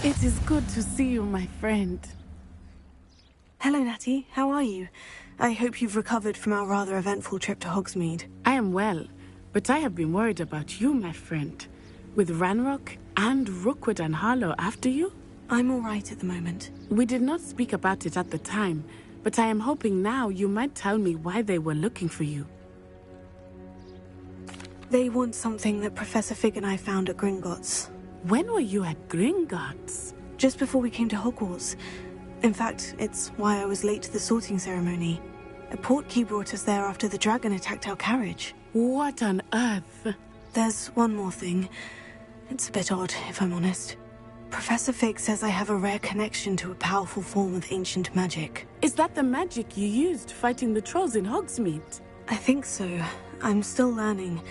It is good to see you, my friend. Hello, Natty. How are you? I hope you've recovered from our rather eventful trip to Hogsmeade. I am well, but I have been worried about you, my friend. With Ranrock and Rookwood and Harlow after you? I'm all right at the moment. We did not speak about it at the time, but I am hoping now you might tell me why they were looking for you. They want something that Professor Fig and I found at Gringotts. When were you at Gringotts? Just before we came to Hogwarts. In fact, it's why I was late to the sorting ceremony. A portkey brought us there after the dragon attacked our carriage. What on earth? There's one more thing. It's a bit odd, if I'm honest. Professor Fig says I have a rare connection to a powerful form of ancient magic. Is that the magic you used fighting the trolls in Hogsmeade? I think so. I'm still learning,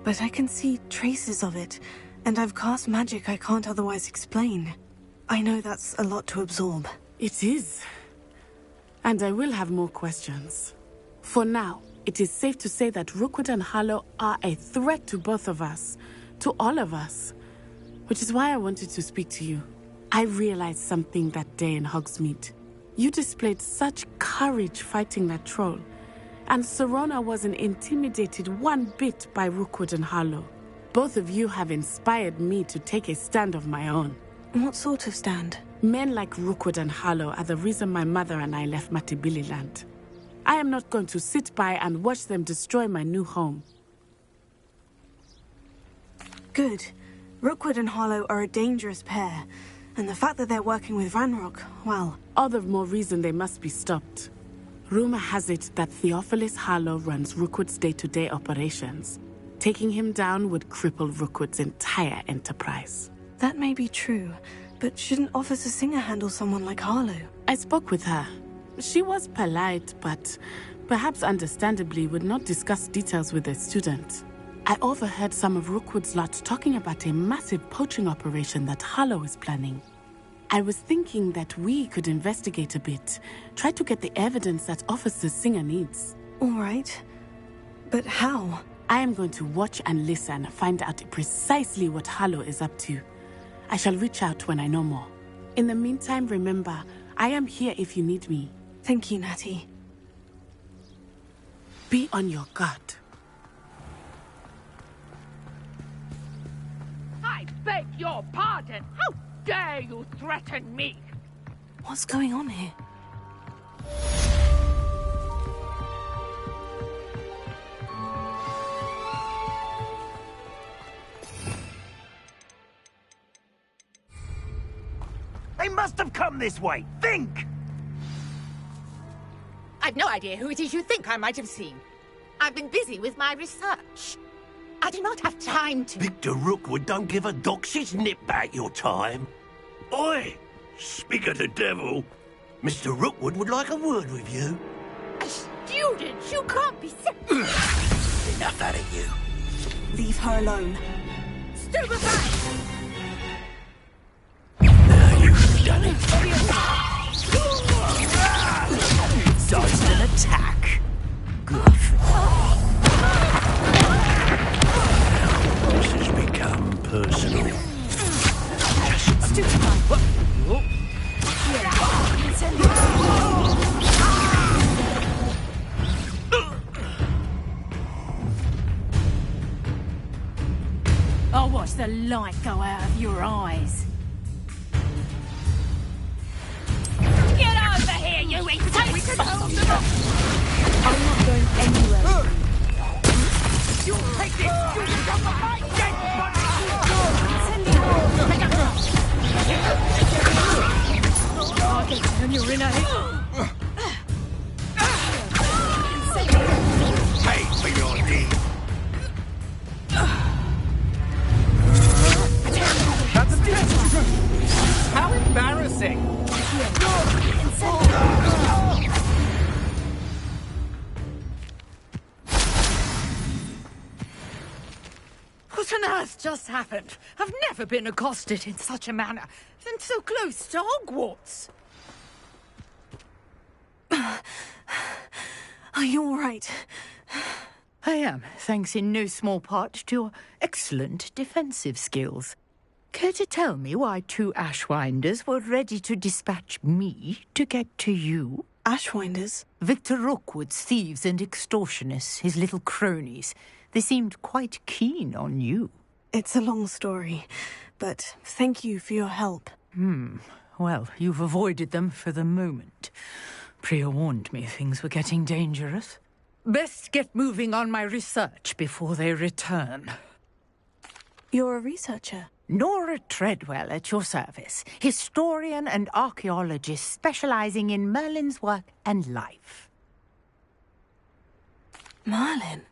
but I can see traces of it, and I've cast magic I can't otherwise explain. I know that's a lot to absorb. It is. And I will have more questions. For now, it is safe to say that Rookwood and Harlow are a threat to both of us. To all of us. Which is why I wanted to speak to you. I realized something that day in Hogsmeade. You displayed such courage fighting that troll. And Serona wasn't intimidated one bit by Rookwood and Harlow. Both of you have inspired me to take a stand of my own. What sort of stand? Men like Rookwood and Harlow are the reason my mother and I left Matibili-land. I am not going to sit by and watch them destroy my new home. Good. Rookwood and Harlow are a dangerous pair, and the fact that they're working with Ranrock, well... All the more reason they must be stopped. Rumor has it that Theophilus Harlow runs Rookwood's day-to-day operations. Taking him down would cripple Rookwood's entire enterprise. That may be true, but shouldn't Officer Singer handle someone like Harlow? I spoke with her. She was polite, but perhaps understandably would not discuss details with a student. I overheard some of Rookwood's lot talking about a massive poaching operation that Harlow is planning. I was thinking that we could investigate a bit, try to get the evidence that Officer Singer needs. All right. But how? I am going to watch and listen, find out precisely what Harlow is up to. I shall reach out when I know more. In the meantime, remember, I am here if you need me. Thank you, Natty. Be on your guard. I beg your pardon! How dare you threaten me? What's going on here? They must have come this way! Think! I've no idea who it is you think I might have seen. I've been busy with my research. I do not have time to... Victor Rookwood don't give a doxy's nip back your time. Oi! Speak of the devil. Mr. Rookwood would like a word with you. A student? You can't be Enough out of you. Leave her alone. Stupefy! Now you've done it. Dodged an attack. Good for you. This has become personal. Stupefy! I'll watch the light go out of your eyes. Get over here, you insane! I'm not going anywhere. You take this! You become my dead body! I'll get you when you're in a hit. Pay for your deed. That's a ditch! How embarrassing! What on earth just happened? I've never been accosted in such a manner, and so close to Hogwarts. Are you all right? I am, thanks in no small part to your excellent defensive skills. Care to tell me why 2 Ashwinders were ready to dispatch me to get to you? Ashwinders? Victor Rookwood's thieves and extortionists, his little cronies. They seemed quite keen on you. It's a long story, but thank you for your help. Well, you've avoided them for the moment. Priya warned me things were getting dangerous. Best get moving on my research before they return. You're a researcher? Nora Treadwell at your service, historian and archaeologist specializing in Merlin's work and life. Merlin?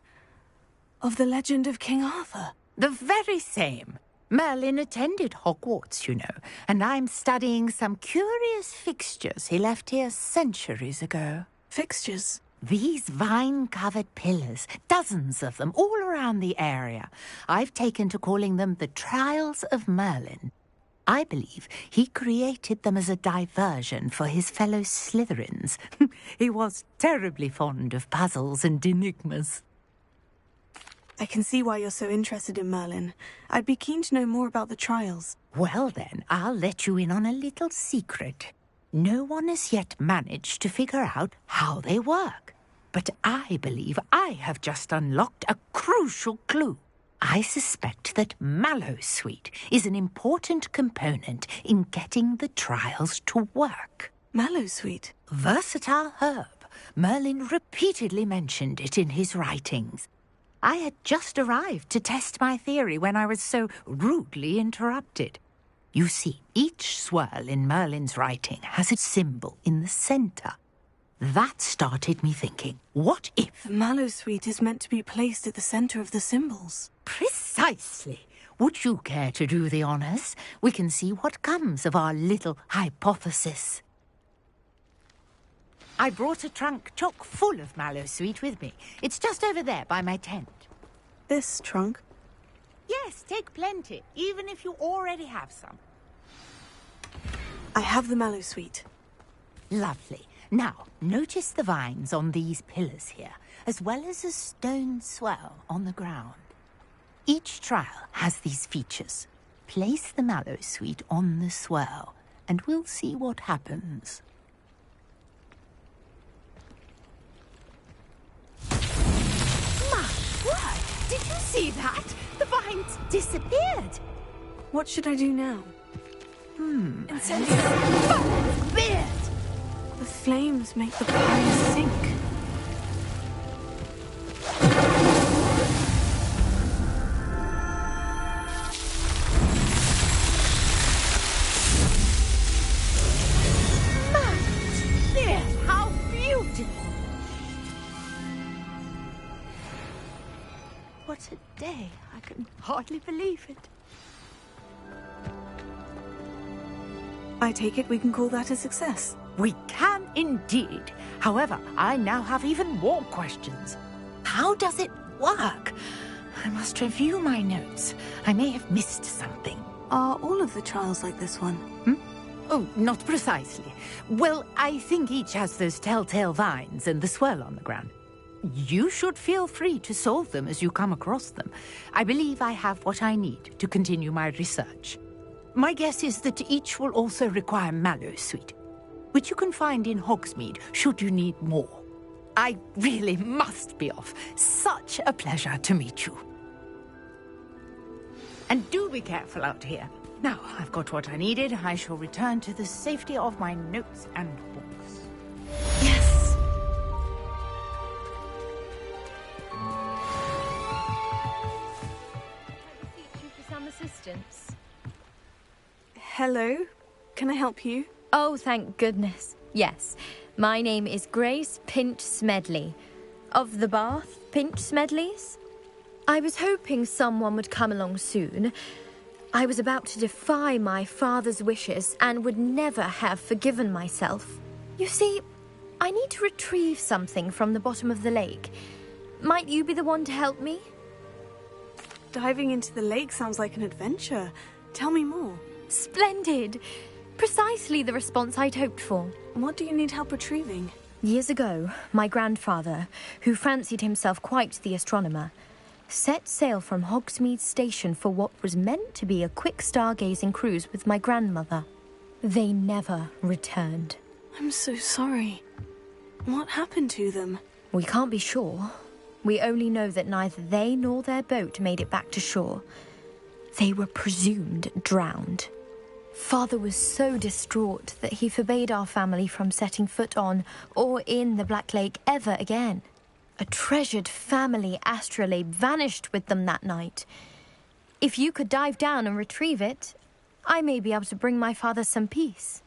Of the legend of King Arthur? The very same. Merlin attended Hogwarts, you know, and I'm studying some curious fixtures he left here centuries ago. Fixtures? These vine-covered pillars, dozens of them, all around the area. I've taken to calling them the Trials of Merlin. I believe he created them as a diversion for his fellow Slytherins. He was terribly fond of puzzles and enigmas. I can see why you're so interested in Merlin. I'd be keen to know more about the trials. Well then, I'll let you in on a little secret. No one has yet managed to figure out how they work. But I believe I have just unlocked a crucial clue. I suspect that Mallowsweet is an important component in getting the trials to work. Mallowsweet? Versatile herb. Merlin repeatedly mentioned it in his writings. I had just arrived to test my theory when I was so rudely interrupted. You see, each swirl in Merlin's writing has a symbol in the centre. That started me thinking, what if... The Mallowsweet is meant to be placed at the centre of the symbols. Precisely. Would you care to do the honours? We can see what comes of our little hypothesis. I brought a trunk chock full of Mallowsweet with me. It's just over there by my tent. This trunk? Yes, take plenty, even if you already have some. I have the Mallowsweet. Lovely. Now, notice the vines on these pillars here, as well as a stone swell on the ground. Each trial has these features. Place the Mallowsweet on the swell, and we'll see what happens. My word! Did you see that? The vines disappeared. What should I do now? Incendiary. Beard! The flames make the pines sink. Beard, how beautiful! What a day. I can hardly believe it. I take it we can call that a success. We can indeed. However, I now have even more questions. How does it work? I must review my notes. I may have missed something. Are all of the trials like this one? Oh, not precisely. Well, I think each has those telltale vines and the swirl on the ground. You should feel free to solve them as you come across them. I believe I have what I need to continue my research. My guess is that each will also require Mallowsweet, which you can find in Hogsmeade should you need more. I really must be off. Such a pleasure to meet you. And do be careful out here. Now, I've got what I needed. I shall return to the safety of my notes and books. Yes! I beseech you for some assistance. Hello? Can I help you? Oh, thank goodness. Yes. My name is Grace Pinch Smedley. Of the Bath Pinch Smedleys. I was hoping someone would come along soon. I was about to defy my father's wishes and would never have forgiven myself. You see, I need to retrieve something from the bottom of the lake. Might you be the one to help me? Diving into the lake sounds like an adventure. Tell me more. Splendid! Precisely the response I'd hoped for. What do you need help retrieving? Years ago, my grandfather, who fancied himself quite the astronomer, set sail from Hogsmeade Station for what was meant to be a quick stargazing cruise with my grandmother. They never returned. I'm so sorry. What happened to them? We can't be sure. We only know that neither they nor their boat made it back to shore. They were presumed drowned. Father was so distraught that he forbade our family from setting foot on or in the Black Lake ever again. A treasured family astrolabe vanished with them that night. If you could dive down and retrieve it, I may be able to bring my father some peace.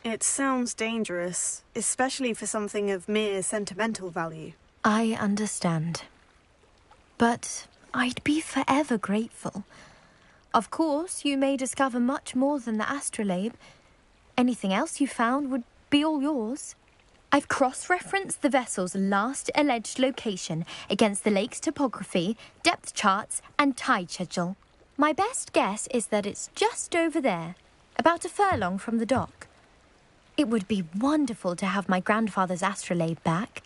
It sounds dangerous, especially for something of mere sentimental value. I understand. But I'd be forever grateful. Of course, you may discover much more than the astrolabe. Anything else you found would be all yours. I've cross-referenced the vessel's last alleged location against the lake's topography, depth charts, and tide schedule. My best guess is that it's just over there, about a furlong from the dock. It would be wonderful to have my grandfather's astrolabe back.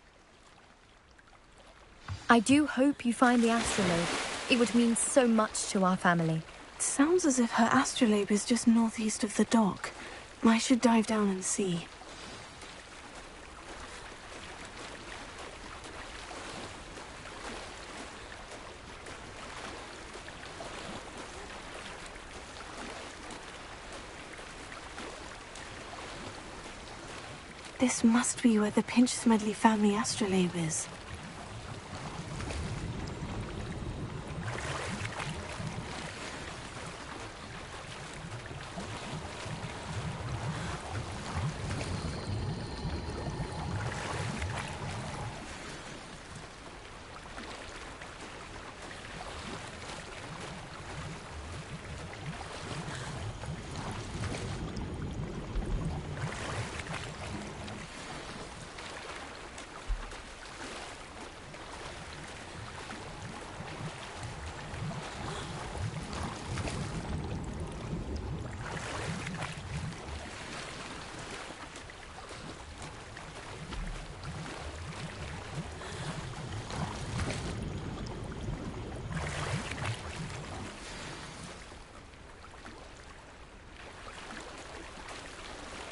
I do hope you find the astrolabe. It would mean so much to our family. It sounds as if her astrolabe is just northeast of the dock. I should dive down and see. This must be where the Pinch Smedley family astrolabe is.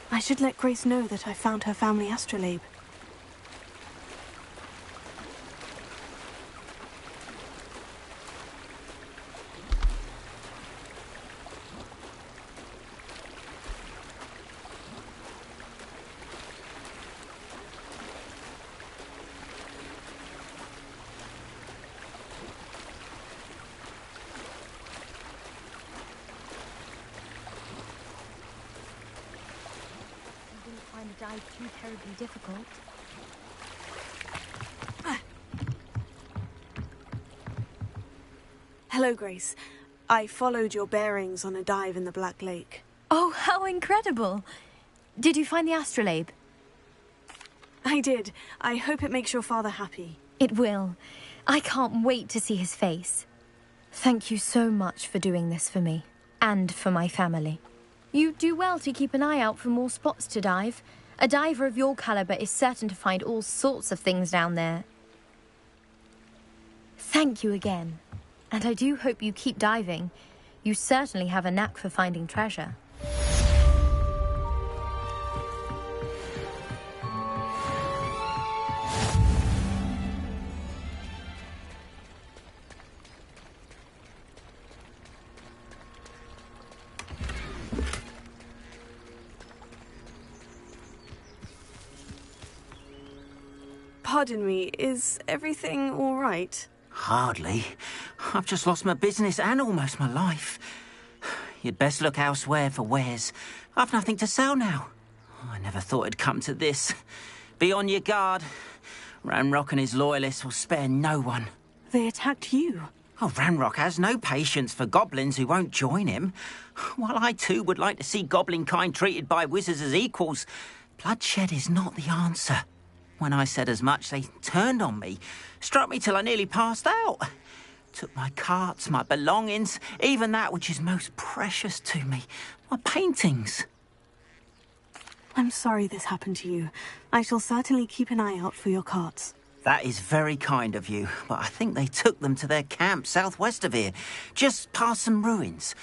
I should let Grace know that I found her family astrolabe. Dive too terribly difficult. Hello, Grace. I followed your bearings on a dive in the Black Lake. Oh, how incredible! Did you find the astrolabe? I did. I hope it makes your father happy. It will. I can't wait to see his face. Thank you so much for doing this for me, and for my family. You do well to keep an eye out for more spots to dive. A diver of your caliber is certain to find all sorts of things down there. Thank you again. And I do hope you keep diving. You certainly have a knack for finding treasure. Pardon me, is everything all right? Hardly. I've just lost my business and almost my life. You'd best look elsewhere for wares. I've nothing to sell now. I never thought it'd come to this. Be on your guard. Ranrock and his loyalists will spare no one. They attacked you. Oh, Ranrock has no patience for goblins who won't join him. While I too would like to see goblin kind treated by wizards as equals, bloodshed is not the answer. When I said as much, they turned on me, struck me till I nearly passed out. Took my carts, my belongings, even that which is most precious to me, my paintings. I'm sorry this happened to you. I shall certainly keep an eye out for your carts. That is very kind of you, but I think they took them to their camp southwest of here, just past some ruins.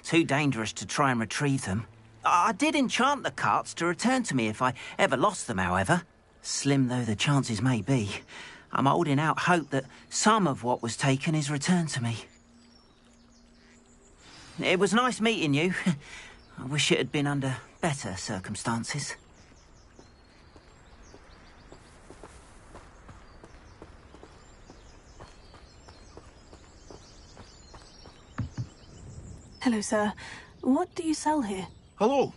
Too dangerous to try and retrieve them. I did enchant the carts to return to me if I ever lost them, however. Slim though the chances may be, I'm holding out hope that some of what was taken is returned to me. It was nice meeting you. I wish it had been under better circumstances. Hello, sir. What do you sell here? Hello,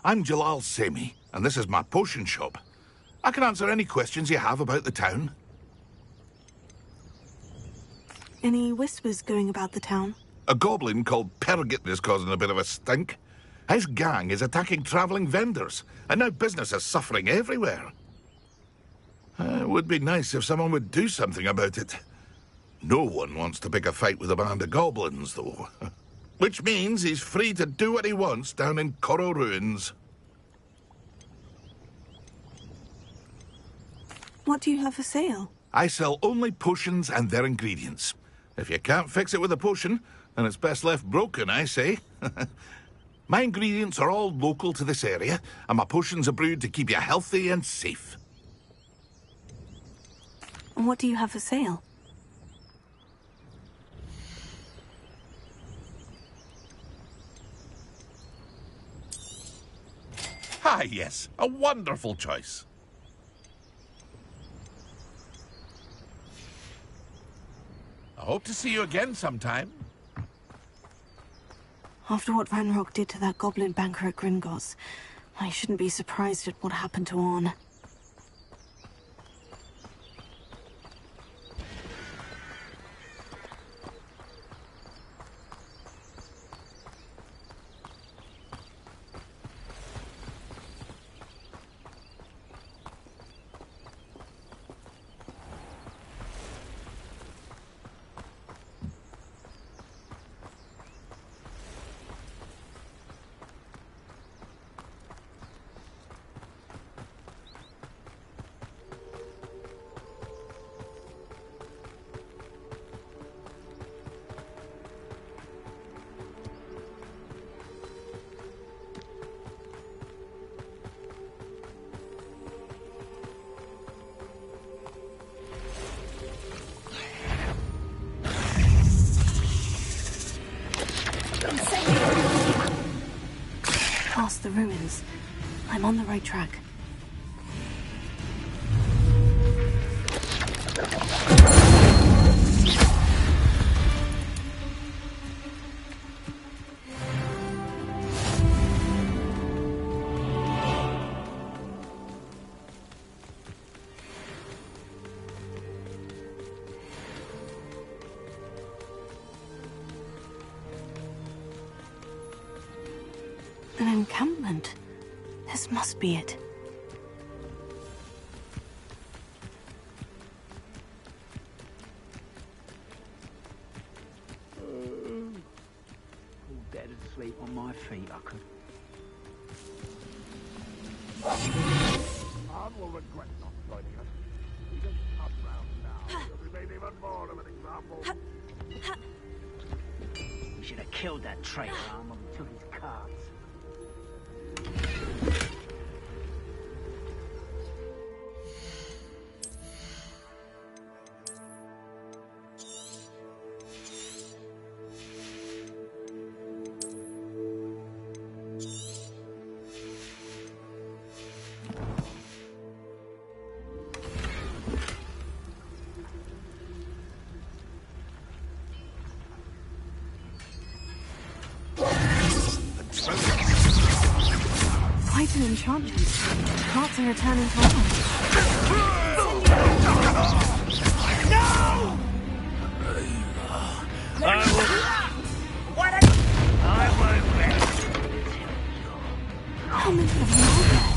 I'm Jalal Semi, and this is my potion shop. I can answer any questions you have about the town. Any whispers going about the town? A goblin called Pergit is causing a bit of a stink. His gang is attacking travelling vendors, and now business is suffering everywhere. It would be nice if someone would do something about it. No one wants to pick a fight with a band of goblins, though. Which means he's free to do what he wants down in Coral Ruins. What do you have for sale? I sell only potions and their ingredients. If you can't fix it with a potion, then it's best left broken, I say. My ingredients are all local to this area, and my potions are brewed to keep you healthy and safe. And what do you have for sale? Ah, yes, a wonderful choice. I hope to see you again sometime. After what Ranrock did to that goblin banker at Gringotts, I shouldn't be surprised at what happened to Orn. Past the ruins. I'm on the right track. An encampment. This must be it. Dead asleep on my feet, I could. I will regret not joining us. We can come round now. You'll be made even more of an example. We should have killed that traitor arm when we took his cards. Quite an enchantment. Carts are returning to life. How many of them are there?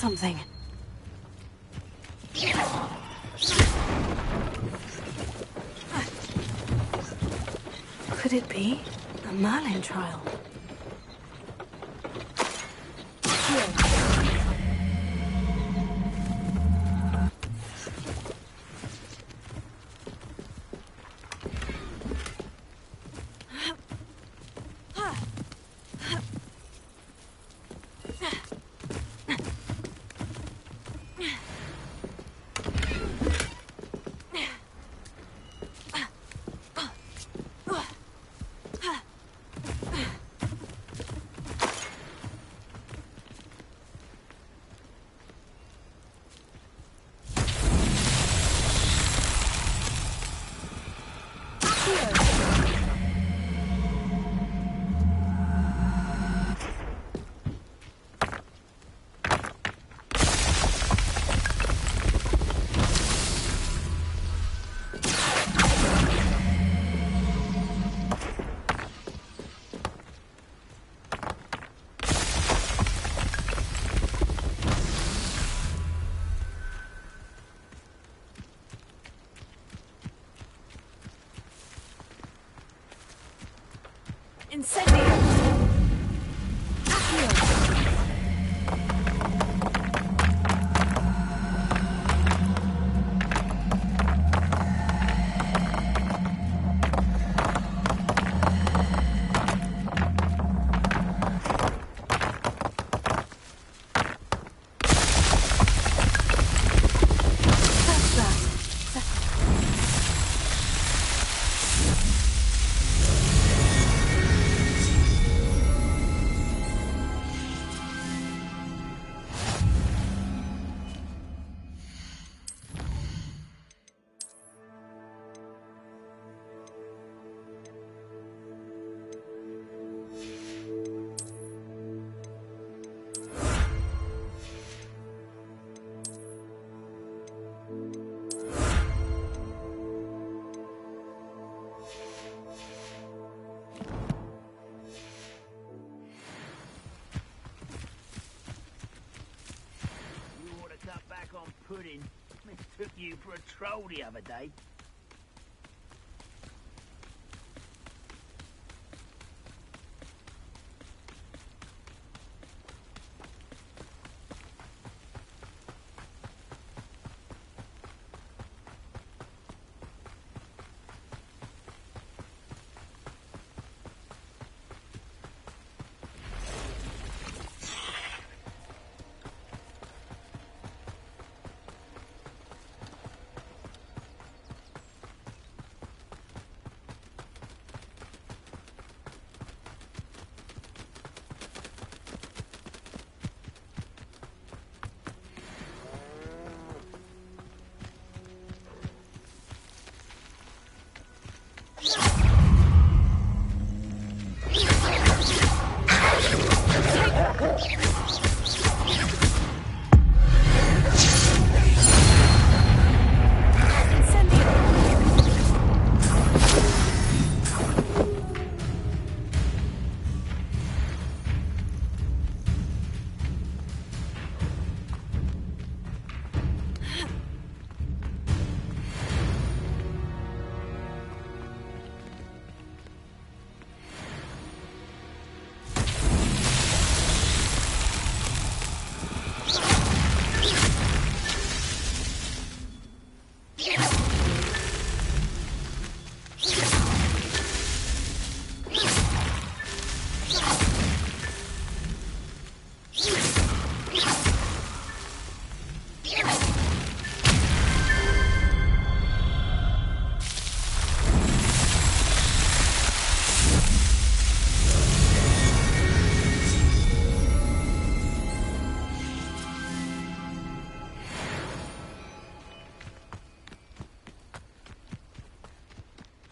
something. Could it be a Merlin trial? Pudding. Mistook you for a troll the other day.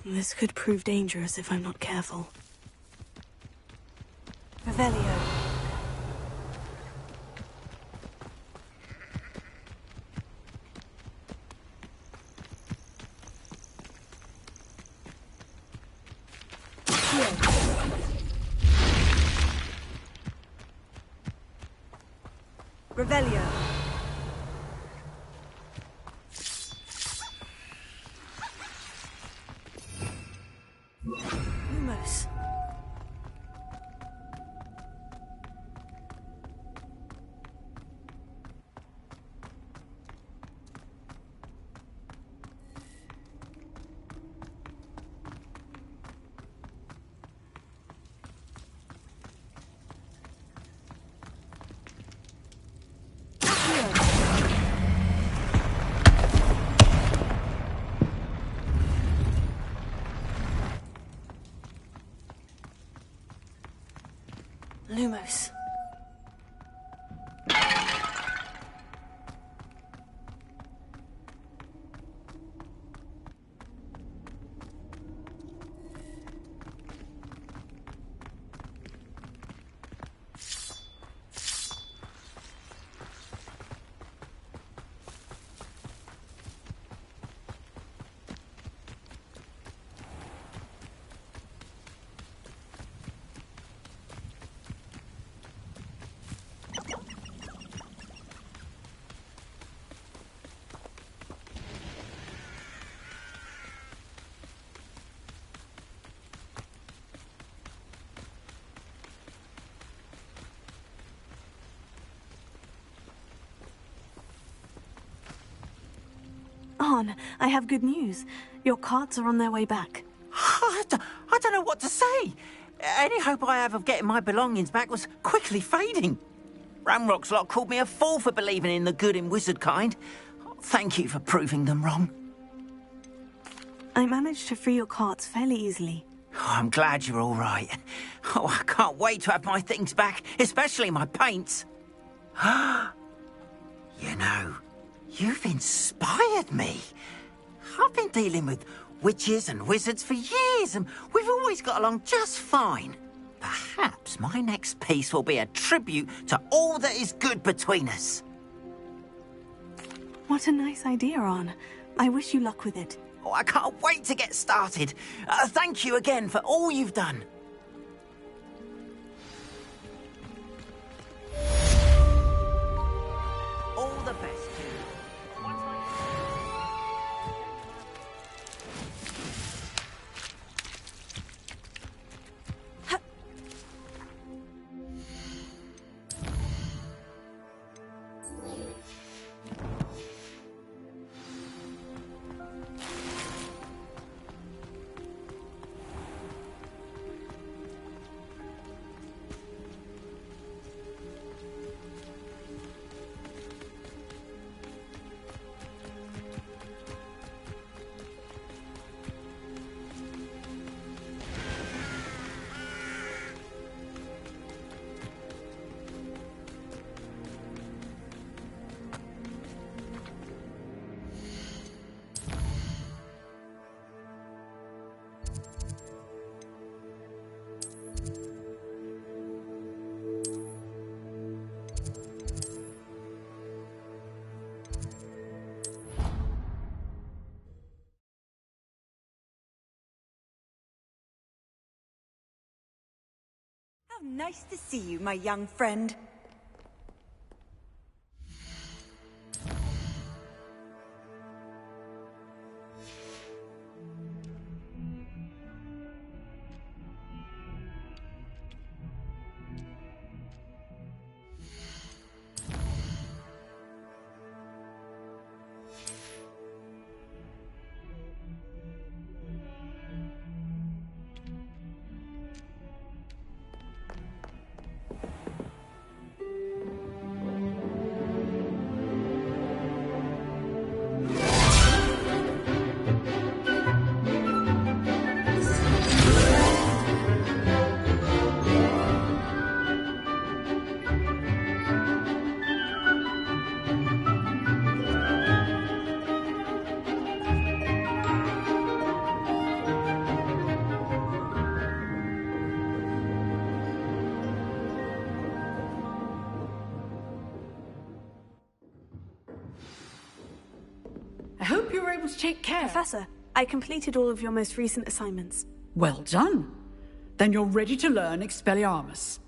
This could prove dangerous if I'm not careful. Revelio. Revelio. Lumos. Lumos. Arn, I have good news. Your carts are on their way back. I don't know what to say. Any hope I have of getting my belongings back was quickly fading. Ramrock's lot called me a fool for believing in the good in wizard kind. Thank you for proving them wrong. I managed to free your carts fairly easily. Oh, I'm glad you're all right. Oh, I can't wait to have my things back, especially my paints. You know, you've inspired me. I've been dealing with witches and wizards for years, and we've always got along just fine. Perhaps my next piece will be a tribute to all that is good between us. What a nice idea, Arn. I wish you luck with it. Oh, I can't wait to get started. Thank you again for all you've done. All the best. How nice to see you, my young friend. I hope you were able to take care. Professor, I completed all of your most recent assignments. Well done. Then you're ready to learn Expelliarmus.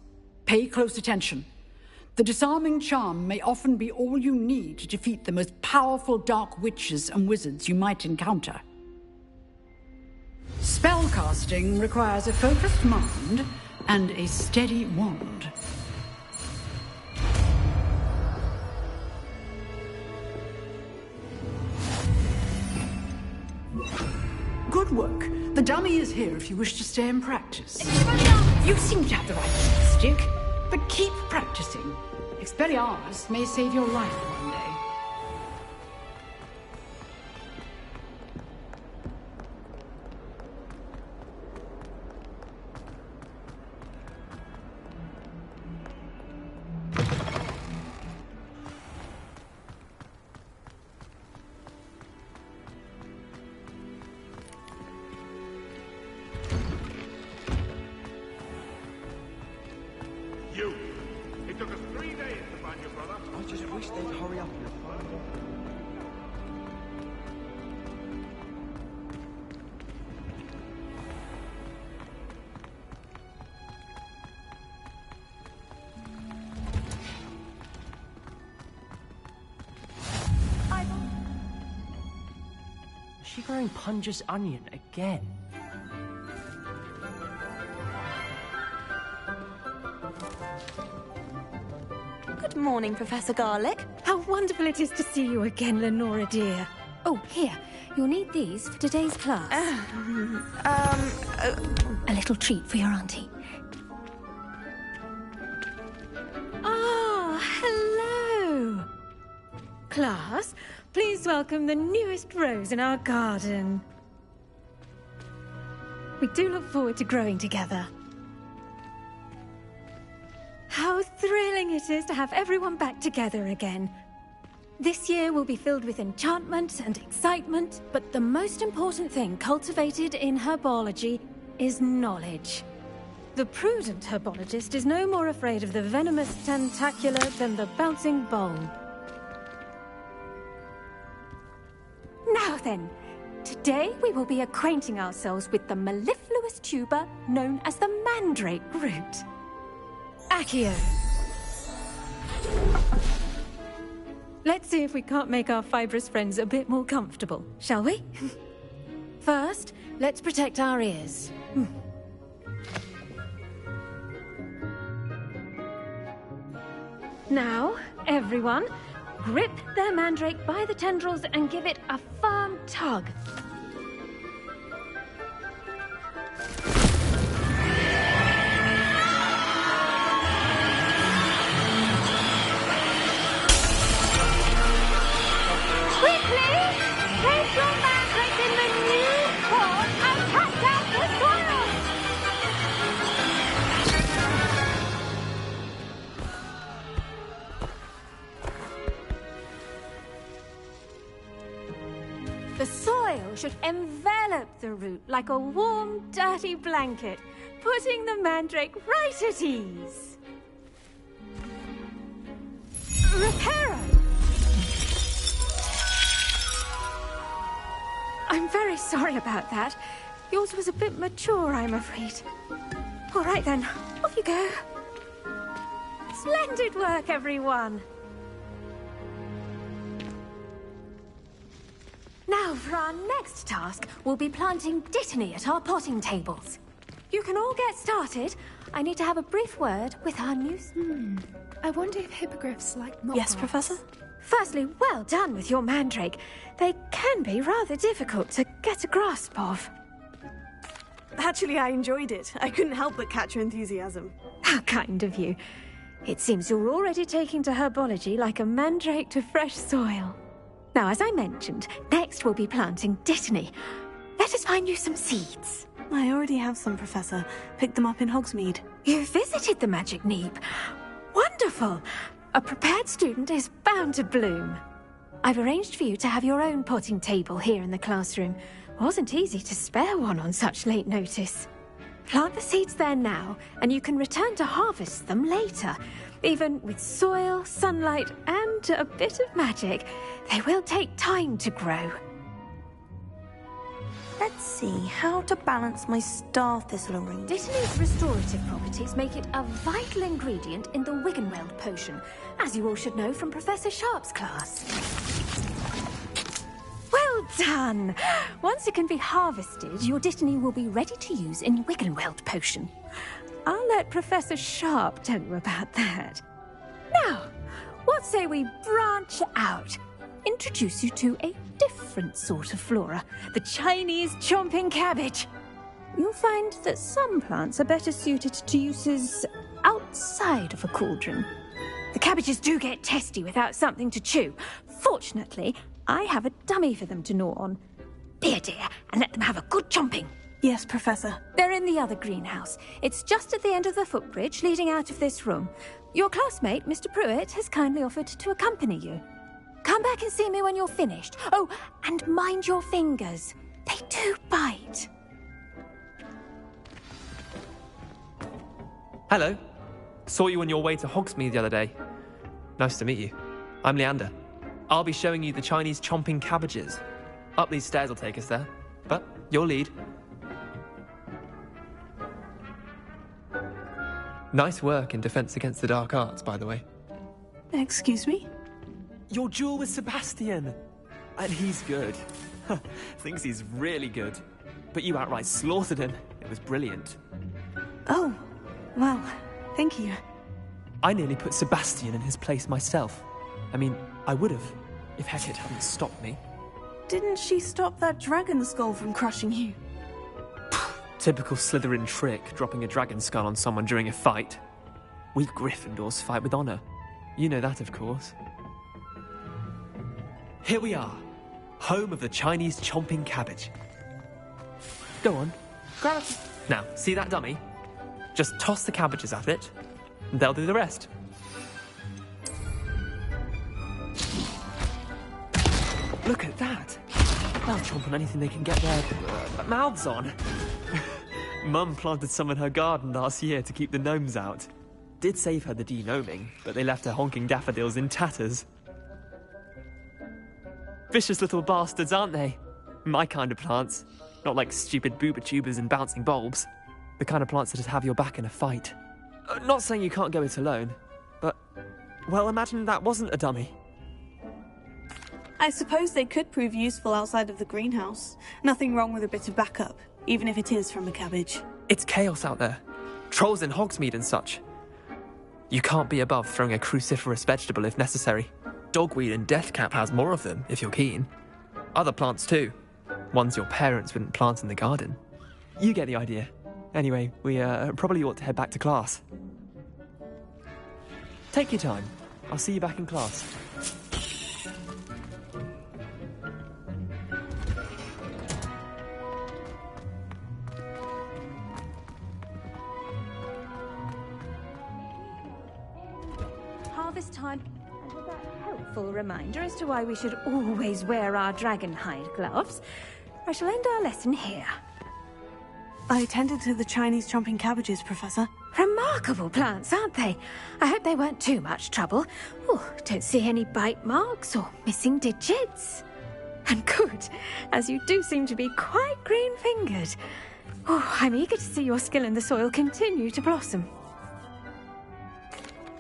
Pay close attention. The disarming charm may often be all you need to defeat the most powerful dark witches and wizards you might encounter. Spellcasting requires a focused mind and a steady wand. Good work. The dummy is here if you wish to stay and practice. You seem to have the right stick, but keep practicing. Expelliarmus may save your life one day. You! It took us 3 days to find your brother. I just wish they'd hurry up and find him. Is she growing Punja's onion again? Good morning, Professor Garlick. How wonderful it is to see you again, Lenora dear. Oh, here. You'll need these for today's class. A little treat for your auntie. Ah, hello. Class, please welcome the newest rose in our garden. We do look forward to growing together. How thrilling it is to have everyone back together again. This year will be filled with enchantment and excitement, but the most important thing cultivated in herbology is knowledge. The prudent herbologist is no more afraid of the venomous tentacula than the bouncing bulb. Now then, today we will be acquainting ourselves with the mellifluous tuber known as the mandrake root. Accio. Let's see if we can't make our fibrous friends a bit more comfortable, shall we? First, let's protect our ears. Now, everyone, grip their mandrake by the tendrils and give it a firm tug. The soil should envelop the root like a warm, dirty blanket, putting the mandrake right at ease. Reparo! I'm very sorry about that. Yours was a bit mature, I'm afraid. All right then, off you go. Splendid work, everyone. Now, for our next task, we'll be planting dittany at our potting tables. You can all get started. I need to have a brief word with our new... I wonder if hippogriffs like mock Yes, grass. Professor? Firstly, well done with your mandrake. They can be rather difficult to get a grasp of. Actually, I enjoyed it. I couldn't help but catch your enthusiasm. How kind of you. It seems you're already taking to herbology like a mandrake to fresh soil. Now, as I mentioned, next we'll be planting dittany. Let us find you some seeds. I already have some, Professor. Picked them up in Hogsmeade. You visited the Magic Neep. Wonderful! A prepared student is bound to bloom. I've arranged for you to have your own potting table here in the classroom. Wasn't easy to spare one on such late notice. Plant the seeds there now, and you can return to harvest them later. Even with soil, sunlight, and a bit of magic, they will take time to grow. Let's see, how to balance my star thistle arrangement. Dittany's restorative properties make it a vital ingredient in the Wiggenweld potion, as you all should know from Professor Sharp's class. Well done! Once it can be harvested, your Dittany will be ready to use in Wiggenweld potion. I'll let Professor Sharp tell you about that. Now, what say we branch out? Introduce you to a different sort of flora, the Chinese chomping cabbage. You'll find that some plants are better suited to uses outside of a cauldron. The cabbages do get testy without something to chew. Fortunately, I have a dummy for them to gnaw on. Be a dear and let them have a good chomping. Yes, Professor. They're in the other greenhouse. It's just at the end of the footbridge leading out of this room. Your classmate, Mr. Pruitt, has kindly offered to accompany you. Come back and see me when you're finished. Oh, and mind your fingers. They do bite. Hello. Saw you on your way to Hogsmeade the other day. Nice to meet you. I'm Leander. I'll be showing you the Chinese chomping cabbages. Up these stairs will take us there. But your lead. Nice work in Defense Against the Dark Arts, by the way. Excuse me? Your duel with Sebastian! And he's good. Thinks he's really good. But you outright slaughtered him. It was brilliant. Oh, well, thank you. I nearly put Sebastian in his place myself. I mean, I would have, if Hecate hadn't stopped me. Didn't she stop that dragon skull from crushing you? Typical Slytherin trick, dropping a dragon skull on someone during a fight. We Gryffindors fight with honor. You know that, of course. Here we are, home of the Chinese chomping cabbage. Go on, grab it. Now, see that dummy? Just toss the cabbages at it, and they'll do the rest. Look at that. They'll chomp on anything they can get their mouths on. Mum planted some in her garden last year to keep the gnomes out. Did save her the de-gnoming, but they left her honking daffodils in tatters. Vicious little bastards, aren't they? My kind of plants. Not like stupid booba tubers and bouncing bulbs. The kind of plants that'd have your back in a fight. Not saying you can't go it alone, but, well, imagine that wasn't a dummy. I suppose they could prove useful outside of the greenhouse. Nothing wrong with a bit of backup, even if it is from a cabbage. It's chaos out there. Trolls in Hogsmeade and such. You can't be above throwing a cruciferous vegetable if necessary. Dogweed and deathcap has more of them, if you're keen. Other plants too. Ones your parents wouldn't plant in the garden. You get the idea. Anyway, we probably ought to head back to class. Take your time. I'll see you back in class. Harvest time. And with that helpful reminder as to why we should always wear our dragonhide gloves, I shall end our lesson here. I attended to the Chinese chomping cabbages, Professor. Remarkable plants, aren't they? I hope they weren't too much trouble. Oh, don't see any bite marks or missing digits. And good, as you do seem to be quite green-fingered. Oh, I'm eager to see your skill in the soil continue to blossom.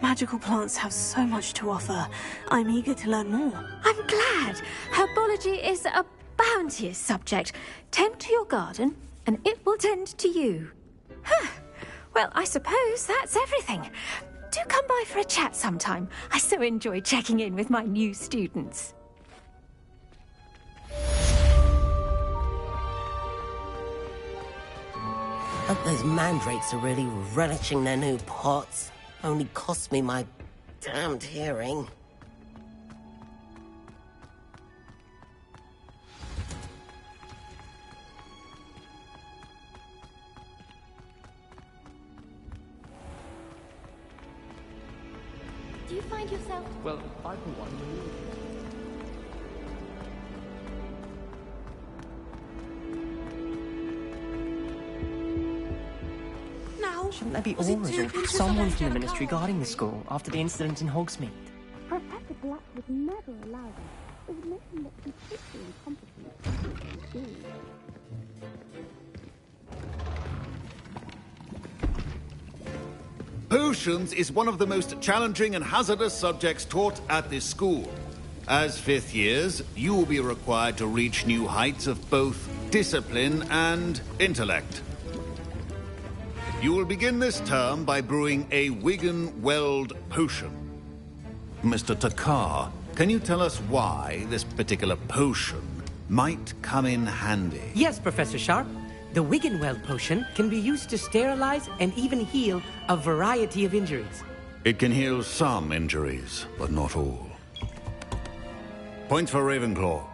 Magical plants have so much to offer. I'm eager to learn more. I'm glad. Herbology is a bounteous subject. Tend to your garden, and it will tend to you. Huh. Well, I suppose that's everything. Do come by for a chat sometime. I so enjoy checking in with my new students. Hope those mandrakes are really relishing their new pots. Only cost me my damned hearing. Do you find yourself... Well, I for one... Shouldn't there be orders or someone from the Ministry guarding the school after the incident in Hogsmeade? Professor Black would never allow them. It would make them look completely incompetent. Potions is one of the most challenging and hazardous subjects taught at this school. As fifth years, you will be required to reach new heights of both discipline and intellect. You will begin this term by brewing a Wigan Weld potion. Mr. Takar, can you tell us why this particular potion might come in handy? Yes, Professor Sharp. The Wiggenweld potion can be used to sterilize and even heal a variety of injuries. It can heal some injuries, but not all. Points for Ravenclaw.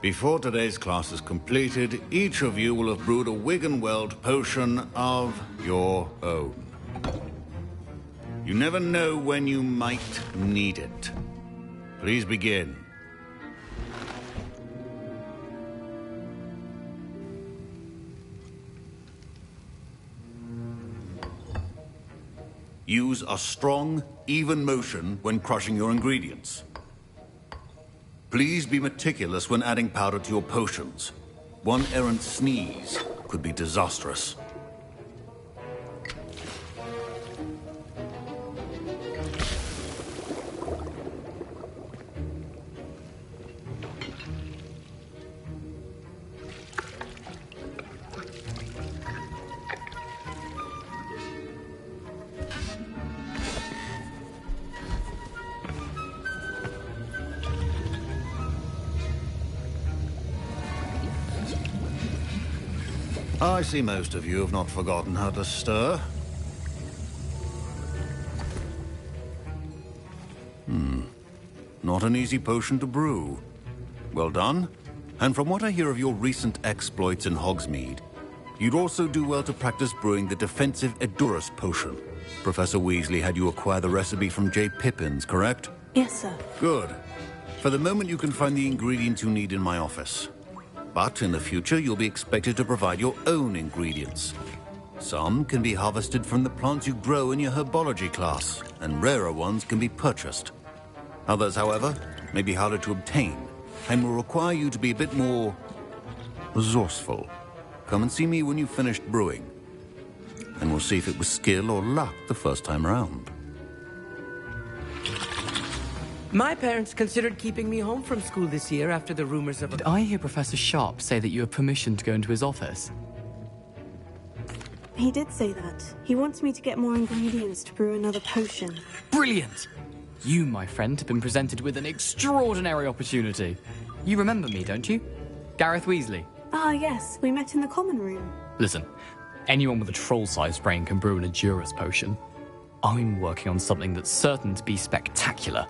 Before today's class is completed, each of you will have brewed a Wiggenweld potion of your own. You never know when you might need it. Please begin. Use a strong, even motion when crushing your ingredients. Please be meticulous when adding powder to your potions. One errant sneeze could be disastrous. I see most of you have not forgotten how to stir. Not an easy potion to brew. Well done. And from what I hear of your recent exploits in Hogsmeade, you'd also do well to practice brewing the defensive Edurus potion. Professor Weasley had you acquire the recipe from J. Pippin's, correct? Yes, sir. Good. For the moment, you can find the ingredients you need in my office. But in the future, you'll be expected to provide your own ingredients. Some can be harvested from the plants you grow in your herbology class, and rarer ones can be purchased. Others, however, may be harder to obtain, and will require you to be a bit more resourceful. Come and see me when you've finished brewing, and we'll see if it was skill or luck the first time around. My parents considered keeping me home from school this year after the rumors of... Did I hear Professor Sharp say that you have permission to go into his office? He did say that. He wants me to get more ingredients to brew another potion. Brilliant! You, my friend, have been presented with an extraordinary opportunity. You remember me, don't you? Gareth Weasley. Ah, yes. We met in the common room. Listen, anyone with a troll-sized brain can brew an Edurus potion. I'm working on something that's certain to be spectacular.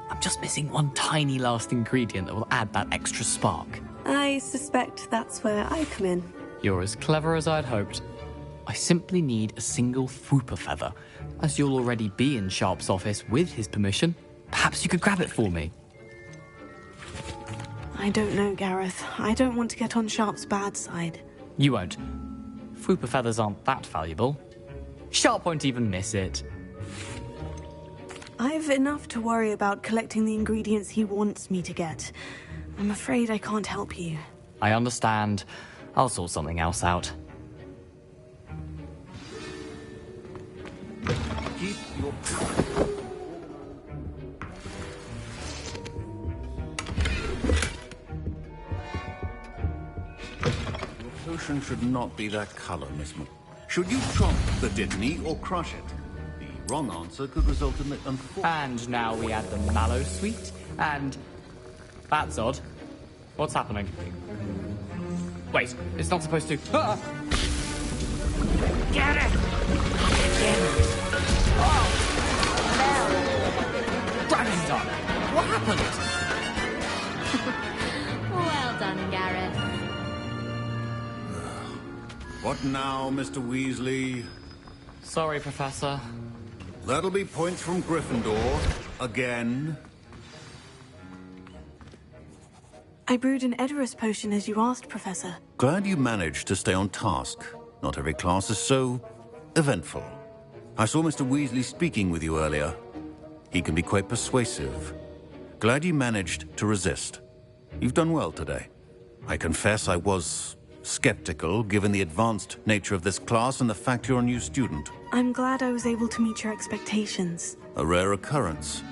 I'm just missing one tiny last ingredient that will add that extra spark. I suspect that's where I come in. You're as clever as I'd hoped. I simply need a single Fwooper feather. As you'll already be in Sharp's office with his permission, perhaps you could grab it for me. I don't know, Gareth. I don't want to get on Sharp's bad side. You won't. Fwooper feathers aren't that valuable. Sharp won't even miss it. I've enough to worry about collecting the ingredients he wants me to get. I'm afraid I can't help you. I understand. I'll sort something else out. Keep your... Your potion should not be that color, Miss Mc... Should you chop the Dittany or crush it? The wrong answer could result in the unfortunate... And now we add the mallow sweet, and... That's odd. What's happening? Wait, it's not supposed to... Ah! Get it! Dragon's done! What happened? Well done, Gareth. What now, Mr. Weasley? Sorry, Professor. That'll be points from Gryffindor. Again. I brewed an Edurus potion as you asked, Professor. Glad you managed to stay on task. Not every class is so eventful. I saw Mr. Weasley speaking with you earlier. He can be quite persuasive. Glad you managed to resist. You've done well today. I confess I was skeptical given the advanced nature of this class and the fact you're a new student. I'm glad I was able to meet your expectations. A rare occurrence.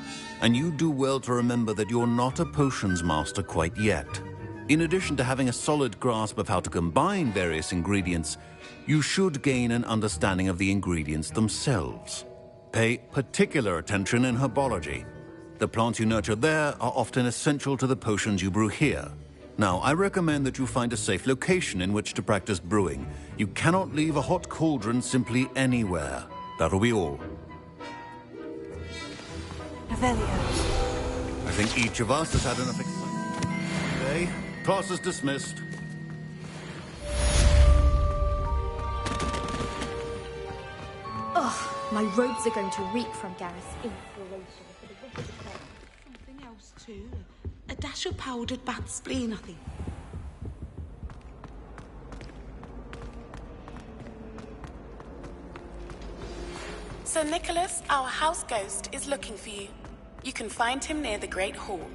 And you do well to remember that you're not a potions master quite yet. In addition to having a solid grasp of how to combine various ingredients, you should gain an understanding of the ingredients themselves. Pay particular attention in herbology. The plants you nurture there are often essential to the potions you brew here. Now, I recommend that you find a safe location in which to practice brewing. You cannot leave a hot cauldron simply anywhere. That'll be all. I think each of us has had enough excitement. Okay, class is dismissed. Ugh, my robes are going to reek from Gareth's inspiration for the winter decor. Something else too. A dash of powdered bat spleen, I think. Sir Nicholas, our house ghost, is looking for you. You can find him near the Great Hall.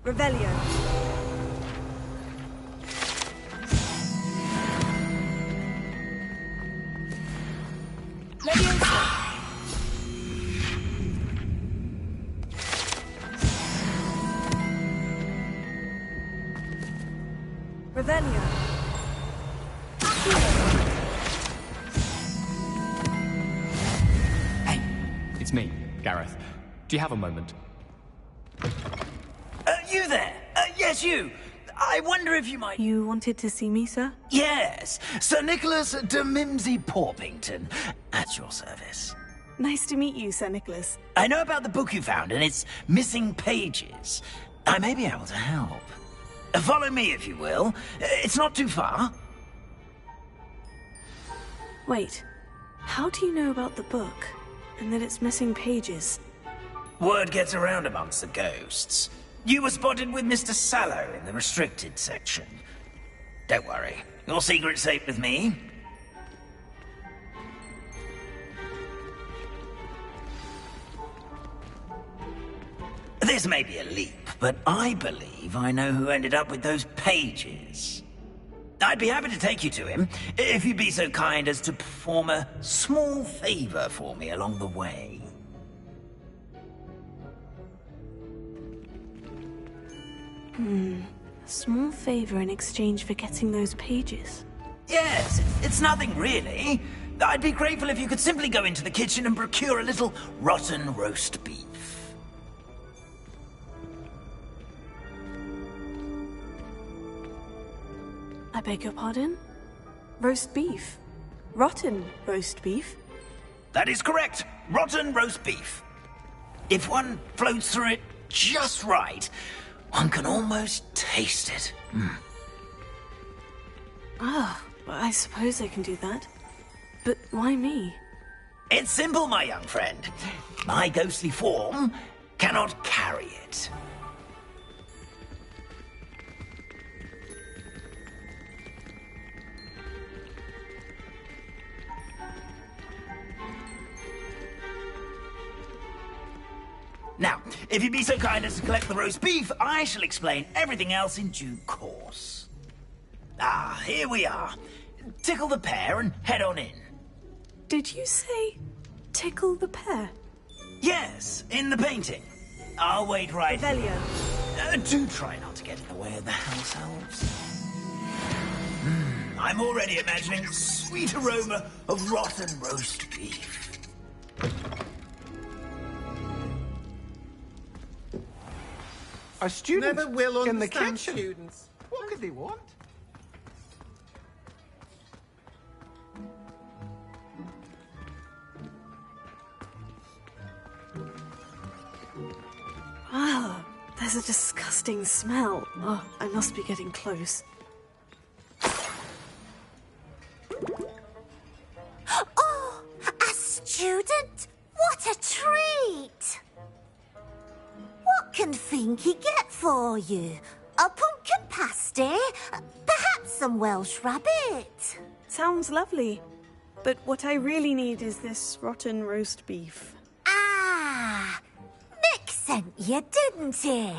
Revelio. Revelio. Hey, it's me, Gareth. Do you have a moment? You there? Yes, you. I wonder if you might... You wanted to see me, sir? Yes, Sir Nicholas de Mimsy Porpington, at your service. Nice to meet you, Sir Nicholas. I know about the book you found and its missing pages. I may be able to help. Follow me, if you will. It's not too far. Wait, how do you know about the book? And that it's missing pages? Word gets around amongst the ghosts. You were spotted with Mr. Sallow in the restricted section. Don't worry, your secret's safe with me. This may be a leap, but I believe I know who ended up with those pages. I'd be happy to take you to him, if you'd be so kind as to perform a small favor for me along the way. A small favor in exchange for getting those pages. Yes, it's nothing really. I'd be grateful if you could simply go into the kitchen and procure a little rotten roast beef. I beg your pardon? Roast beef? Rotten roast beef? That is correct. Rotten roast beef. If one floats through it just right, one can almost taste it. I suppose I can do that. But why me? It's simple, my young friend. My ghostly form cannot carry it. Now, if you'd be so kind as to collect the roast beef, I shall explain everything else in due course. Ah, here we are. Tickle the pear and head on in. Did you say tickle the pear? Yes, in the painting. I'll wait right here. Do try not to get in the way of the house elves. I'm already imagining the sweet aroma of rotten roast beef. A student Never will in the understand kitchen. students. What could they want? Ah, there's a disgusting smell. Oh, I must be getting close. Oh, a student? What a treat! What can Finky get for you? A pumpkin pasty? Perhaps some Welsh rabbit? Sounds lovely. But what I really need is this rotten roast beef. Ah, Nick sent you, didn't he?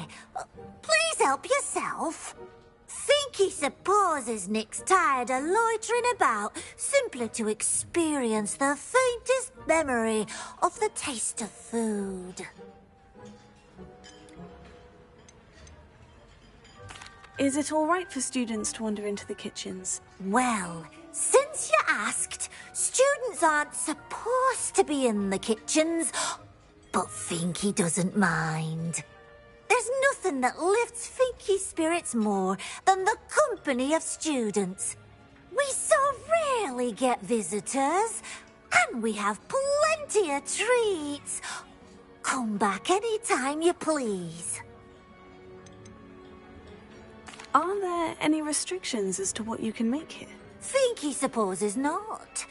Please help yourself. Finky supposes Nick's tired of loitering about simply to experience the faintest memory of the taste of food. Is it all right for students to wander into the kitchens? Well, since you asked, students aren't supposed to be in the kitchens, but Finky doesn't mind. There's nothing that lifts Finky's spirits more than the company of students. We so rarely get visitors, and we have plenty of treats. Come back any time you please. Are there any restrictions as to what you can make here? Finky supposes not.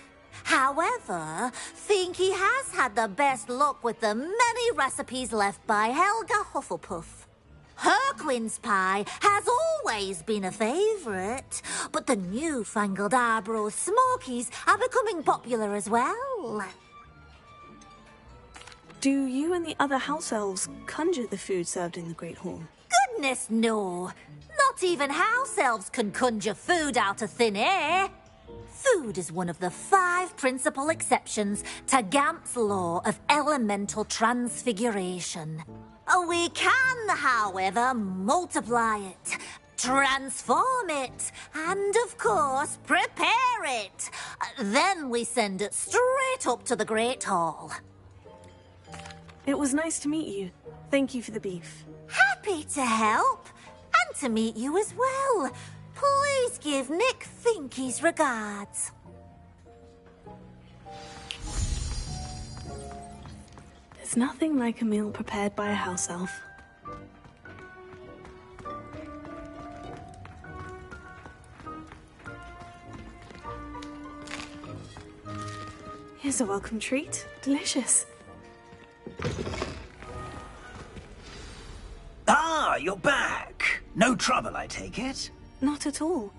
However, Finky has had the best luck with the many recipes left by Helga Hufflepuff. Her quince pie has always been a favourite, but the newfangled Arbroath Smokies are becoming popular as well. Do you and the other house elves conjure the food served in the Great Hall? Goodness, no. Not even house elves can conjure food out of thin air. Food is one of the 5 principal exceptions to Gamp's law of elemental transfiguration. We can, however, multiply it, transform it, and, of course, prepare it. Then we send it straight up to the Great Hall. It was nice to meet you. Thank you for the beef. Happy to help, and to meet you as well. Please give Nick Finky's regards. There's nothing like a meal prepared by a house elf. Here's a welcome treat. Delicious. Ah, Ah, you're back. No trouble, I take it? Not at all.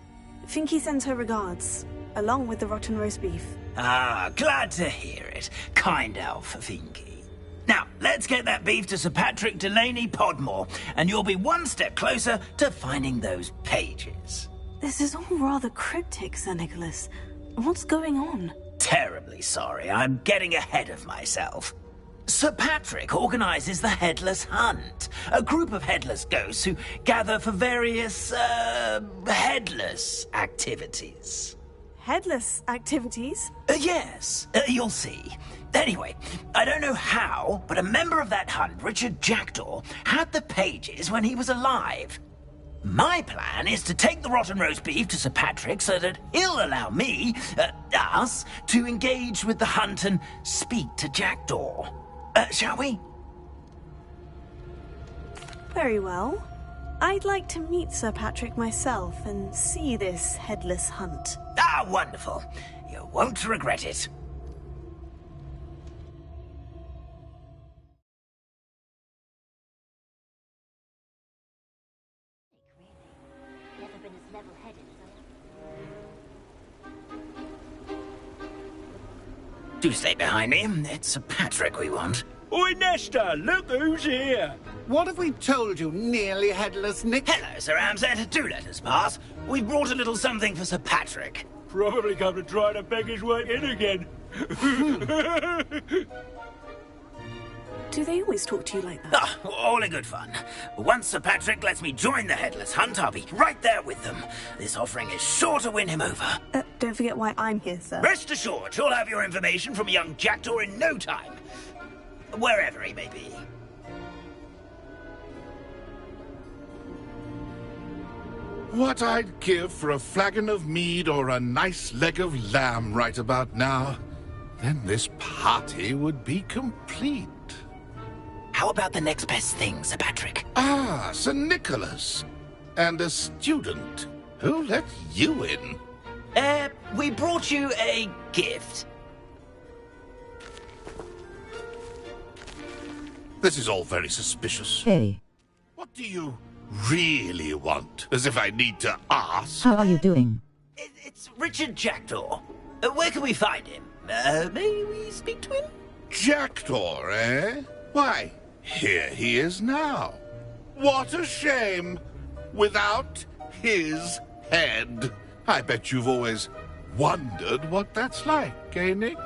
Finky sends her regards, along with the rotten roast beef. Ah, glad to hear it. Kind elf, Finky. Now, let's get that beef to Sir Patrick Delaney Podmore, and you'll be one step closer to finding those pages. This is all rather cryptic, Sir Nicholas. What's going on? Terribly sorry, I'm getting ahead of myself. Sir Patrick organises the Headless Hunt, a group of headless ghosts who gather for various, headless activities. Headless activities? Yes, you'll see. Anyway, I don't know how, but a member of that hunt, Richard Jackdaw, had the pages when he was alive. My plan is to take the rotten roast beef to Sir Patrick so that he'll allow me, us, to engage with the hunt and speak to Jackdaw. Shall we? Very well. I'd like to meet Sir Patrick myself and see this headless hunt. Ah, wonderful. You won't regret it. Do stay behind me. It's Sir Patrick we want. Oi, Nesta, look who's here. What have we told you, nearly headless Nick? Hello, Sir Ramsett. Do let us pass. We've brought a little something for Sir Patrick. Probably come to try to beg his way in again. Do they always talk to you like that? Ah, all in good fun. Once Sir Patrick lets me join the Headless Hunt, I'll be right there with them. This offering is sure to win him over. Don't forget why I'm here, sir. Rest assured, you'll have your information from young Jackdaw in no time. Wherever he may be. What I'd give for a flagon of mead or a nice leg of lamb right about now. Then this party would be complete. How about the next best thing, Sir Patrick? Ah, Sir Nicholas. And a student. Who let you in? We brought you a gift. This is all very suspicious. Hey, What do you really want? As if I need to ask. how are you doing? It's Richard Jackdaw. Where can we find him? May we speak to him? Jackdaw, eh? Why, here he is now. What a shame. Without his head. I bet you've always wondered what that's like, eh, Nick?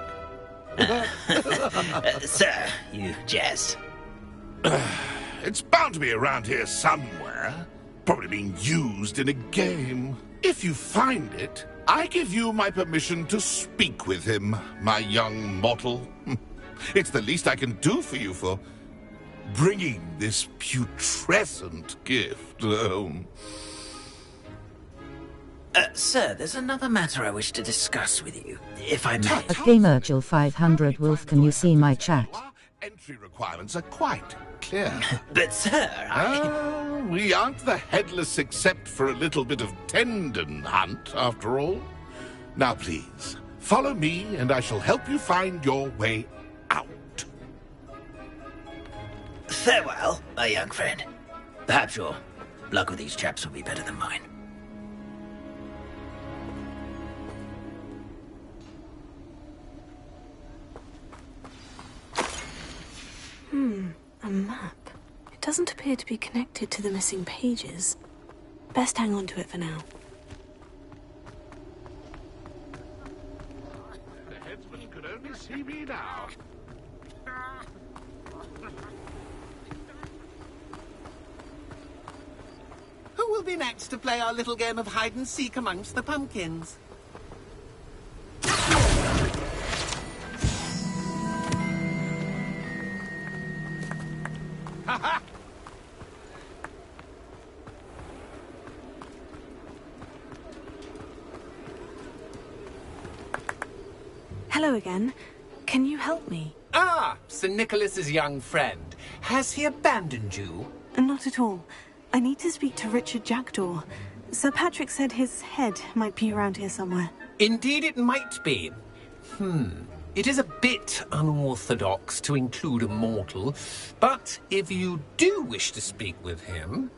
Sir, you jest. It's bound to be around here somewhere. Probably being used in a game. If you find it, I give you my permission to speak with him, my young mortal. It's the least I can do for you for bringing this putrescent gift home. Sir, there's another matter I wish to discuss with you, if I may. Okay, Merchel 500 Wolf, can you see my chat? Entry requirements are quite clear. But, sir, we aren't the headless except for a little bit of tendon hunt, after all. Now, please, follow me, and I shall help you find your way out. Farewell, my young friend. Perhaps your luck with these chaps will be better than mine. A map. It doesn't appear to be connected to the missing pages. Best hang on to it for now. The headsman could only see me now. Who will be next to play our little game of hide and seek amongst the pumpkins? Hello again. Can you help me? Ah, Sir Nicholas's young friend. Has he abandoned you? Not at all. I need to speak to Richard Jackdaw. Sir Patrick said his head might be around here somewhere. Indeed it might be. It is a bit unorthodox to include a mortal, but if you do wish to speak with him,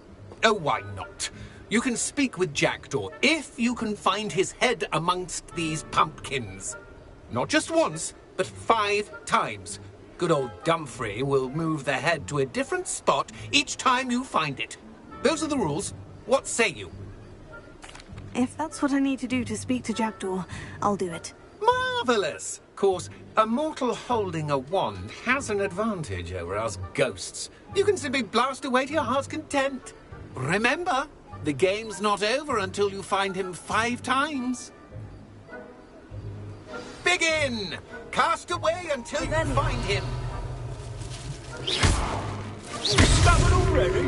Oh, why not? You can speak with Jackdaw if you can find his head amongst these pumpkins. Not just once, but 5 times. Good old Dumfrey will move the head to a different spot each time you find it. Those are the rules. What say you? If that's what I need to do to speak to Jackdaw, I'll do it. Marvellous! Of course, a mortal holding a wand has an advantage over us ghosts. You can simply blast away to your heart's content. Remember, the game's not over until you find him 5 times. Begin! Cast away until you find him. Stubborn already?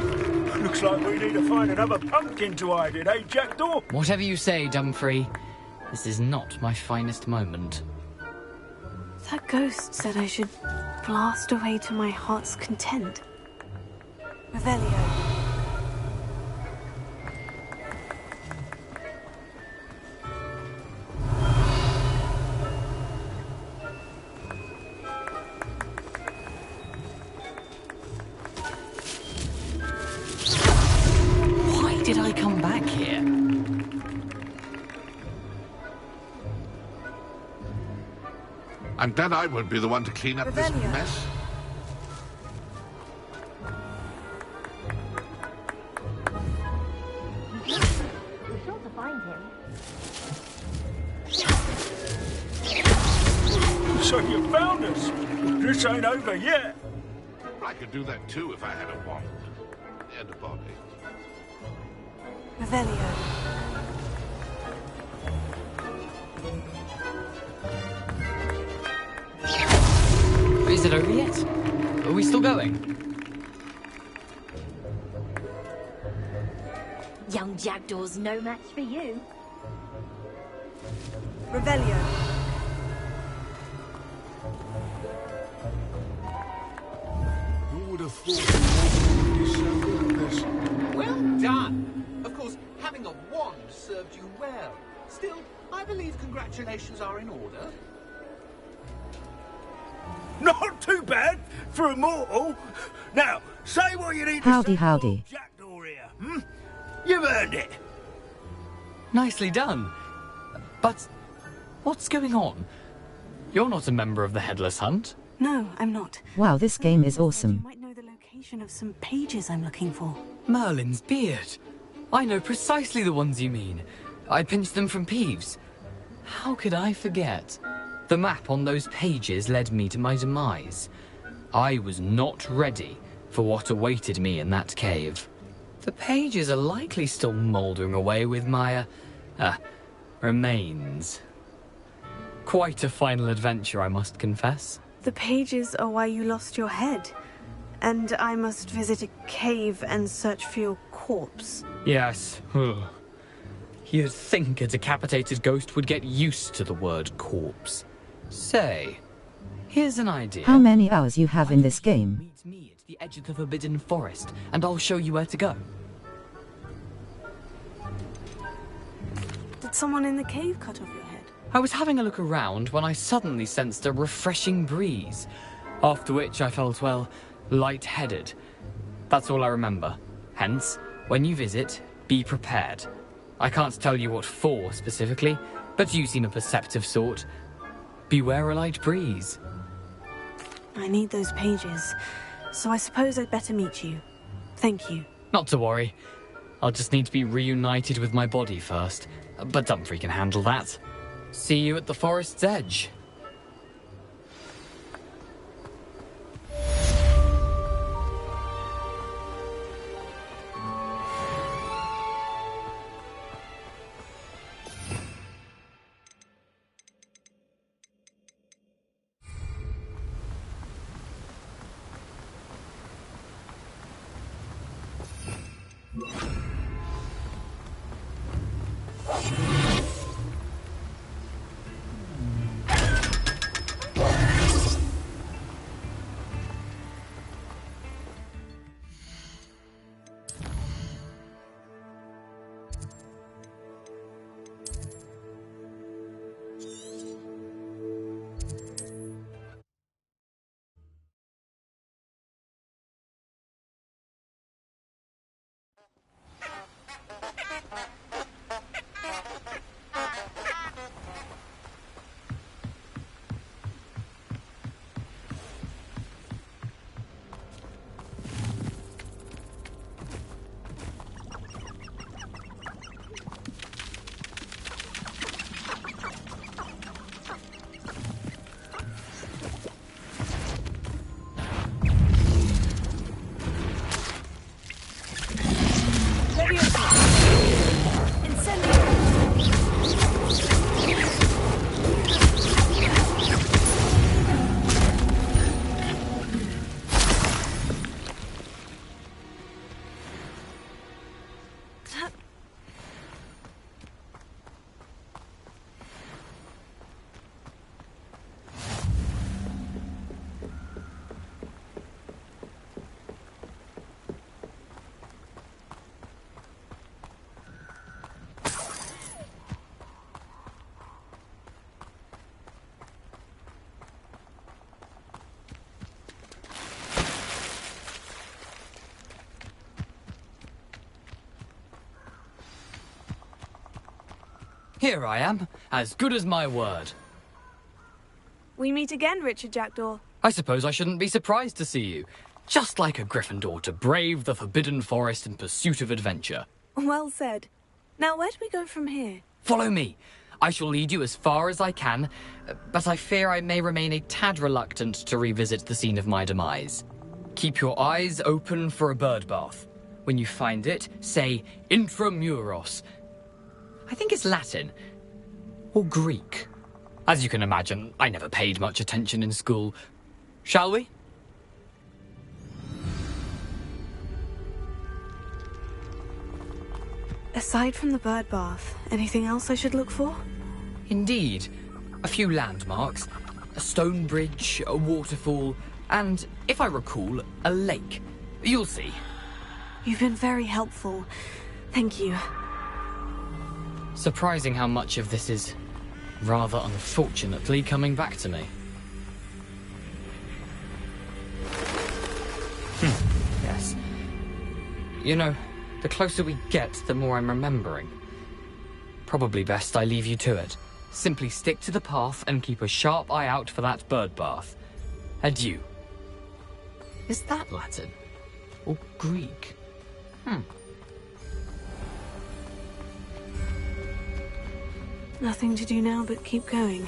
Looks like we need to find another pumpkin to hide in, eh, Jackdaw? Whatever you say, Dumfrey. This is not my finest moment. That ghost said I should blast away to my heart's content. Revelio. Why did I come back here? And then I would be the one to clean up this mess. We're sure to find him. So you found us? This ain't over yet. I could do that too if I had a wand. And a body. Revelio. Is it over yet? Are we still going? Young Jackdaw's no match for you. Revelio. Who would have thought you would be so good at this? Well done! Of course, having a wand served you well. Still, I believe congratulations are in order. Not too bad for a mortal. Now, say what you need Howdy, to say. howdy. Jackdaw here, hmm? You've earned it. Nicely done. But what's going on? You're not a member of the Headless Hunt. No, I'm not. Wow, this game is You awesome. might know the location of some pages I'm looking for. Merlin's beard. I know precisely the ones you mean. I pinched them from Peeves. How could I forget? The map on those pages led me to my demise. I was not ready for what awaited me in that cave. The pages are likely still mouldering away with my, remains. Quite a final adventure, I must confess. The pages are why you lost your head. And I must visit a cave and search for your corpse. Yes. You'd think a decapitated ghost would get used to the word corpse. Say, here's an idea. How many hours you have in this game? Meet me at the edge of the Forbidden Forest, and I'll show you where to go. Did someone in the cave cut off your head? I was having a look around when I suddenly sensed a refreshing breeze, after which I felt, well, lightheaded. That's all I remember. Hence, when you visit, be prepared. I can't tell you what for specifically, but you seem a perceptive sort. Beware a light breeze. I need those pages, so I suppose I'd better meet you. Thank you. Not to worry. I'll just need to be reunited with my body first, but Dumfrey can handle that. See you at the forest's edge. Here I am, as good as my word. We meet again, Richard Jackdaw. I suppose I shouldn't be surprised to see you. Just like a Gryffindor to brave the Forbidden Forest in pursuit of adventure. Well said. Now, where do we go from here? Follow me. I shall lead you as far as I can, but I fear I may remain a tad reluctant to revisit the scene of my demise. Keep your eyes open for a bird bath. When you find it, say intramuros. I think it's Latin. Or Greek. As you can imagine, I never paid much attention in school. Shall we? Aside from the bird bath, anything else I should look for? Indeed. A few landmarks. A stone bridge, a waterfall, and, if I recall, a lake. You'll see. You've been very helpful. Thank you. Surprising how much of this is, rather unfortunately, coming back to me. Yes. You know, the closer we get, the more I'm remembering. Probably best I leave you to it. Simply stick to the path and keep a sharp eye out for that bird bath. Adieu. Is that Latin? Or Greek? Nothing to do now but keep going.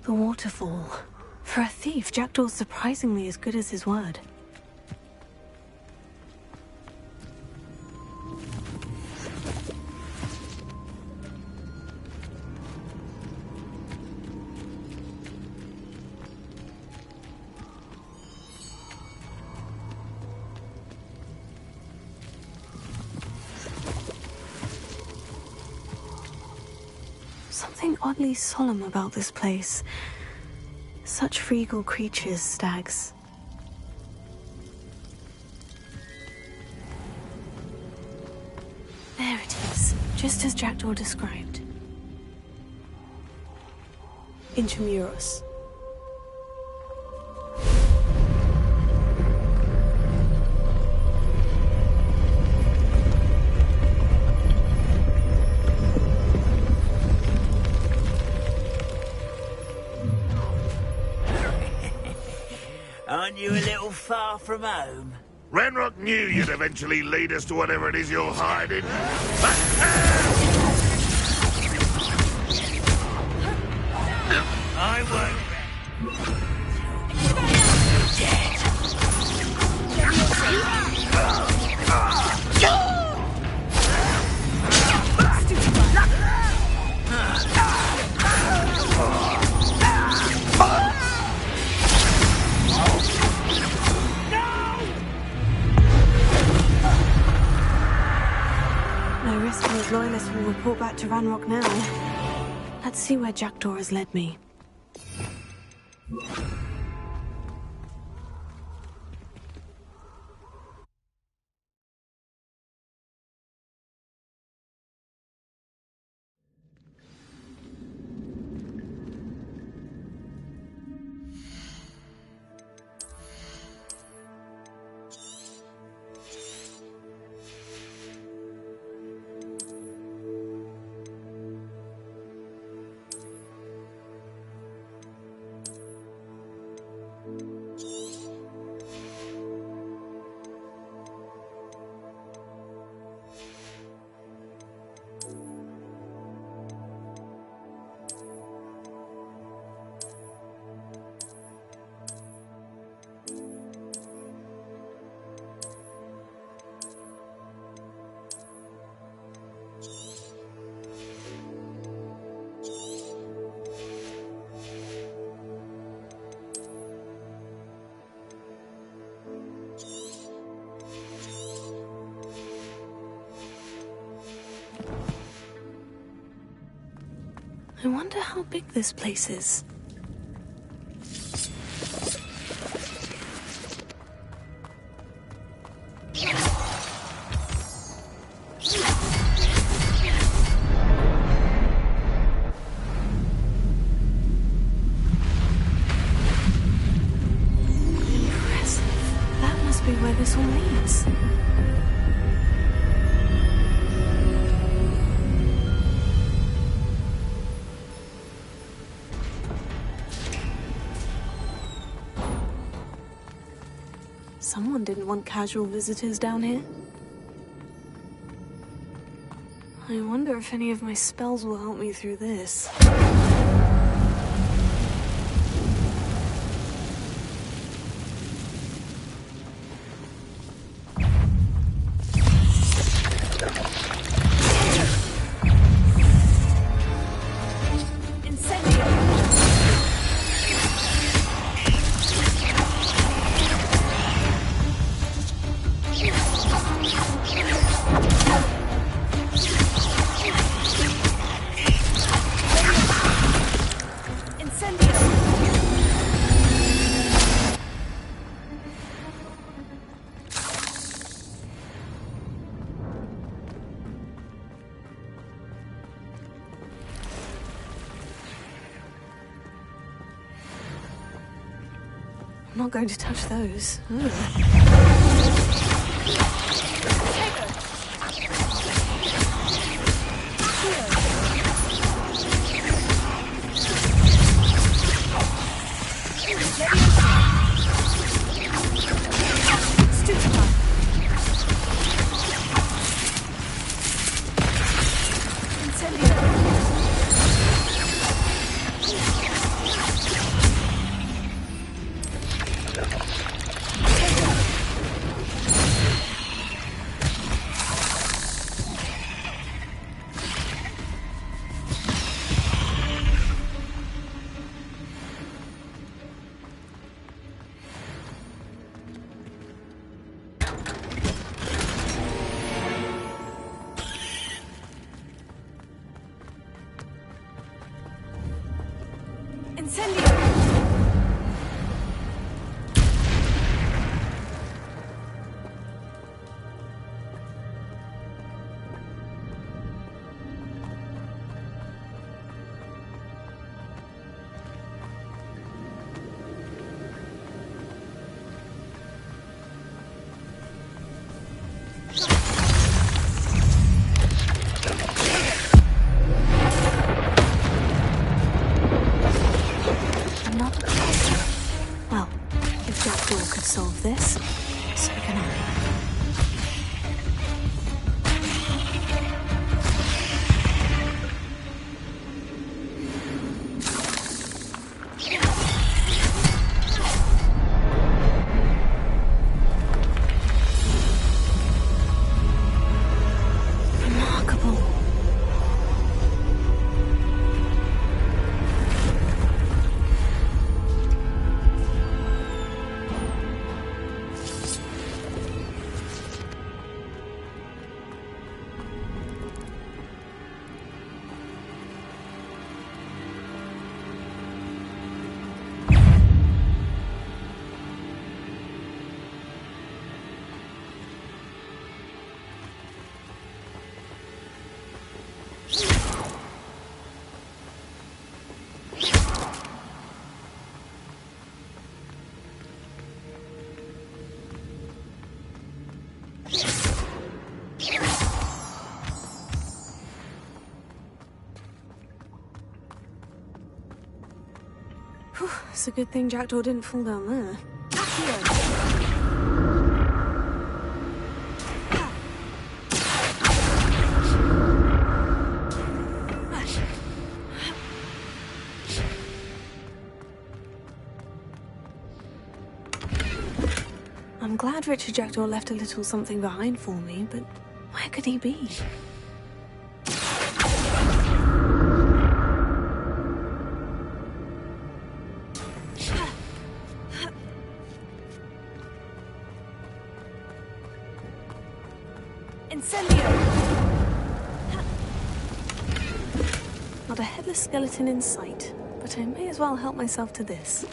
The waterfall. For a thief, Jackdaw's surprisingly as good as his word. Something oddly solemn about this place. Such regal creatures, stags. There it is, just as Jackdaw described. Intramuros. Aren't you a little far from home? Ranrock knew you'd eventually lead us to whatever it is you're hiding. I won't. No risk those loyalists will report back to Ranrock now. Let's see where Jackdaw has led me. I wonder how big this place is. this all means. Someone didn't want casual visitors down here. I wonder if any of my spells will help me through this. I'm not going to touch those. Solve this, so can I. It's a good thing Jackdaw didn't fall down there. I'm glad Richard Jackdaw left a little something behind for me, but where could he be? Not a headless skeleton in sight, but I may as well help myself to this.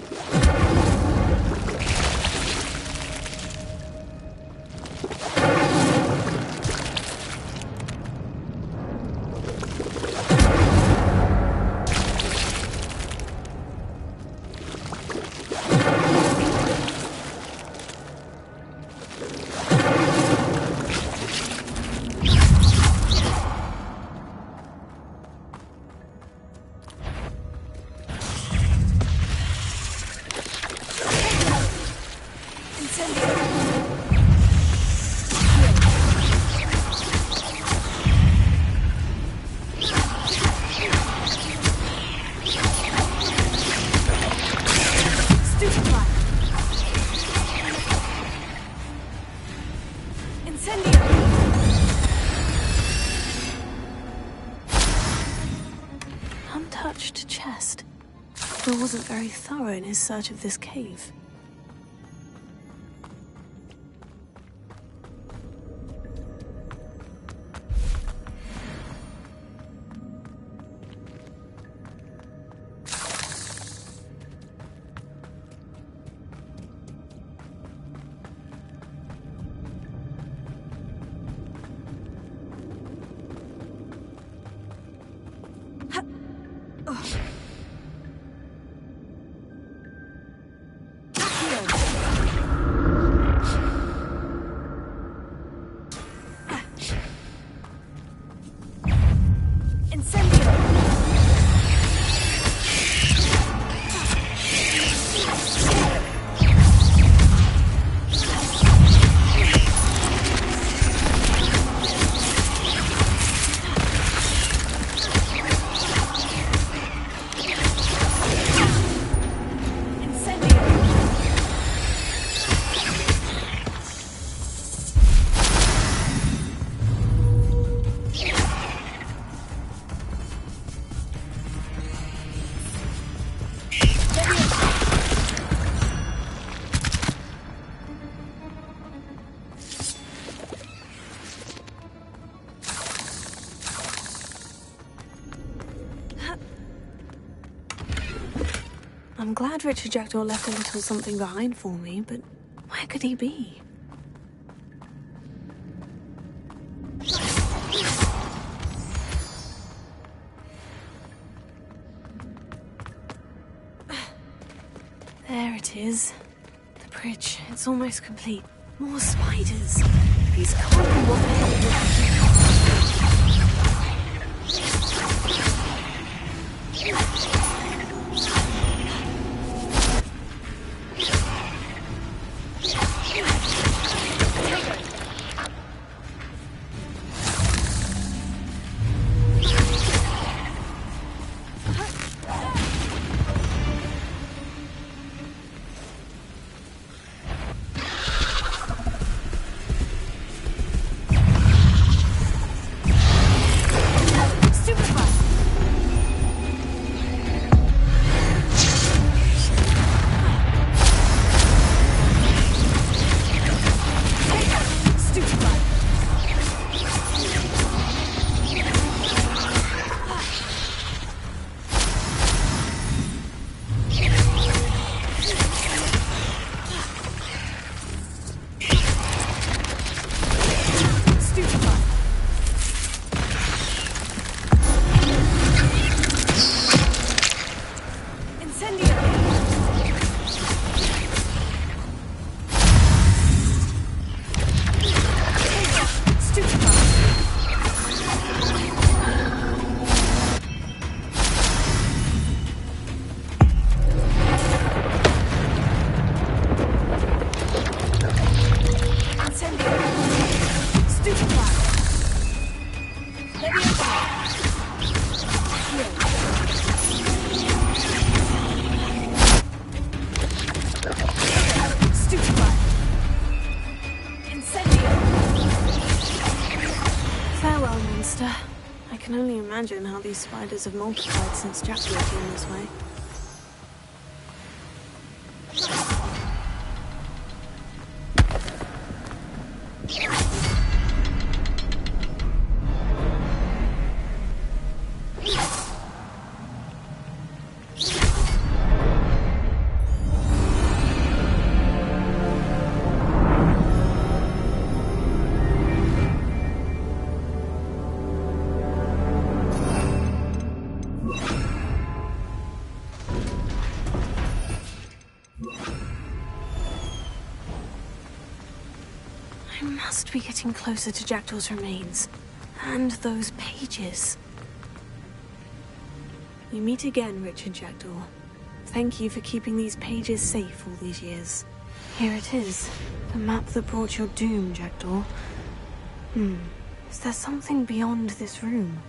Untouched chest. Bill wasn't very thorough in his search of this cave. I'm glad Richard Jackdaw left a little something behind for me, but where could he be? There it is. The bridge. It's almost complete. More spiders. These can't be what they're. I can only imagine how these spiders have multiplied since Jackdaw came this way. I must be getting closer to Jackdaw's remains. And those pages. We meet again, Richard Jackdaw. Thank you for keeping these pages safe all these years. Here it is. The map that brought your doom, Jackdaw. Is there something beyond this room?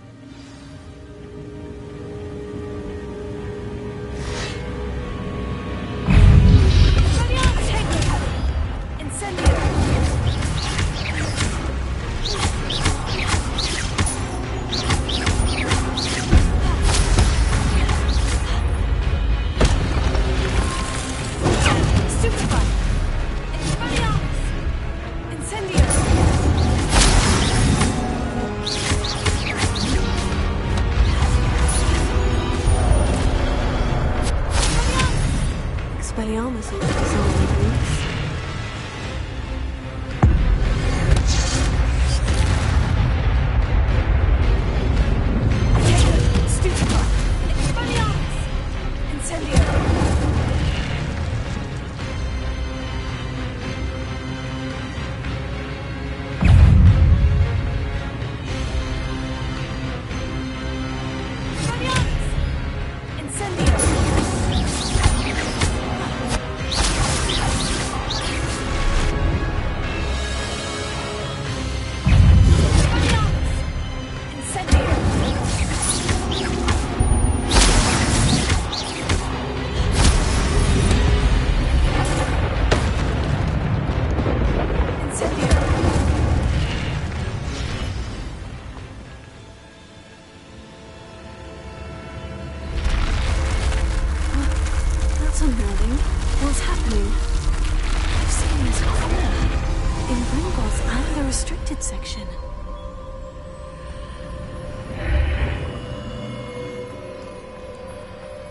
Section.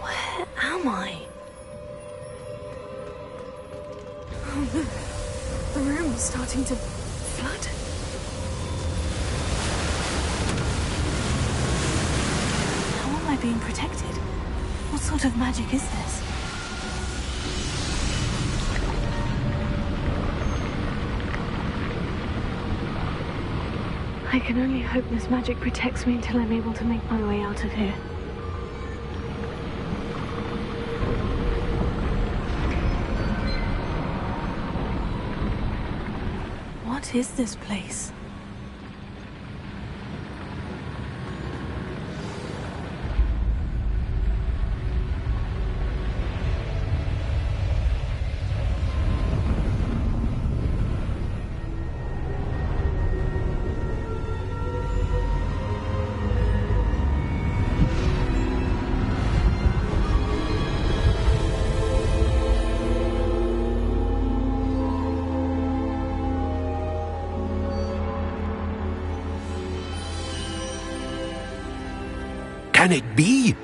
Where am I? Oh no, the room is starting to flood. How am I being protected? What sort of magic is this? I can only hope this magic protects me until I'm able to make my way out of here. What is this place? Can it be?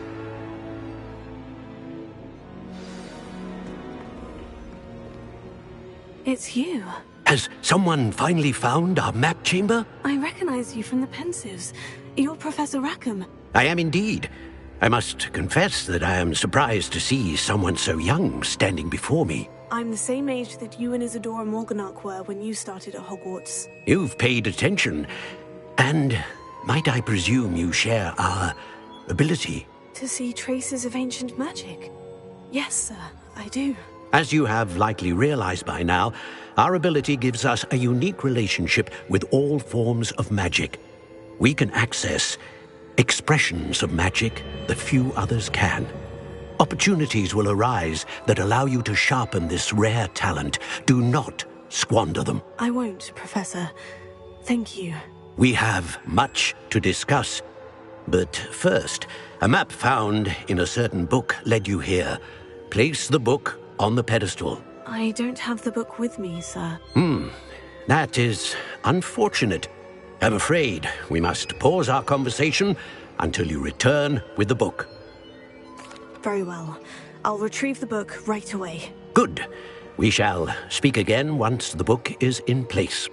It's you. Has someone finally found our map chamber? I recognize you from the Pensives. You're Professor Rackham. I am indeed. I must confess that I am surprised to see someone so young standing before me. I'm the same age that you and Isadora Morganach were when you started at Hogwarts. You've paid attention. And might I presume you share our ability? To see traces of ancient magic? Yes, sir, I do. As you have likely realized by now, our ability gives us a unique relationship with all forms of magic. We can access expressions of magic that few others can. Opportunities will arise that allow you to sharpen this rare talent. Do not squander them. I won't, Professor. Thank you. We have much to discuss. But first, a map found in a certain book led you here. Place the book on the pedestal. I don't have the book with me, sir. That is unfortunate. I'm afraid we must pause our conversation until you return with the book. Very well. I'll retrieve the book right away. Good. We shall speak again once the book is in place.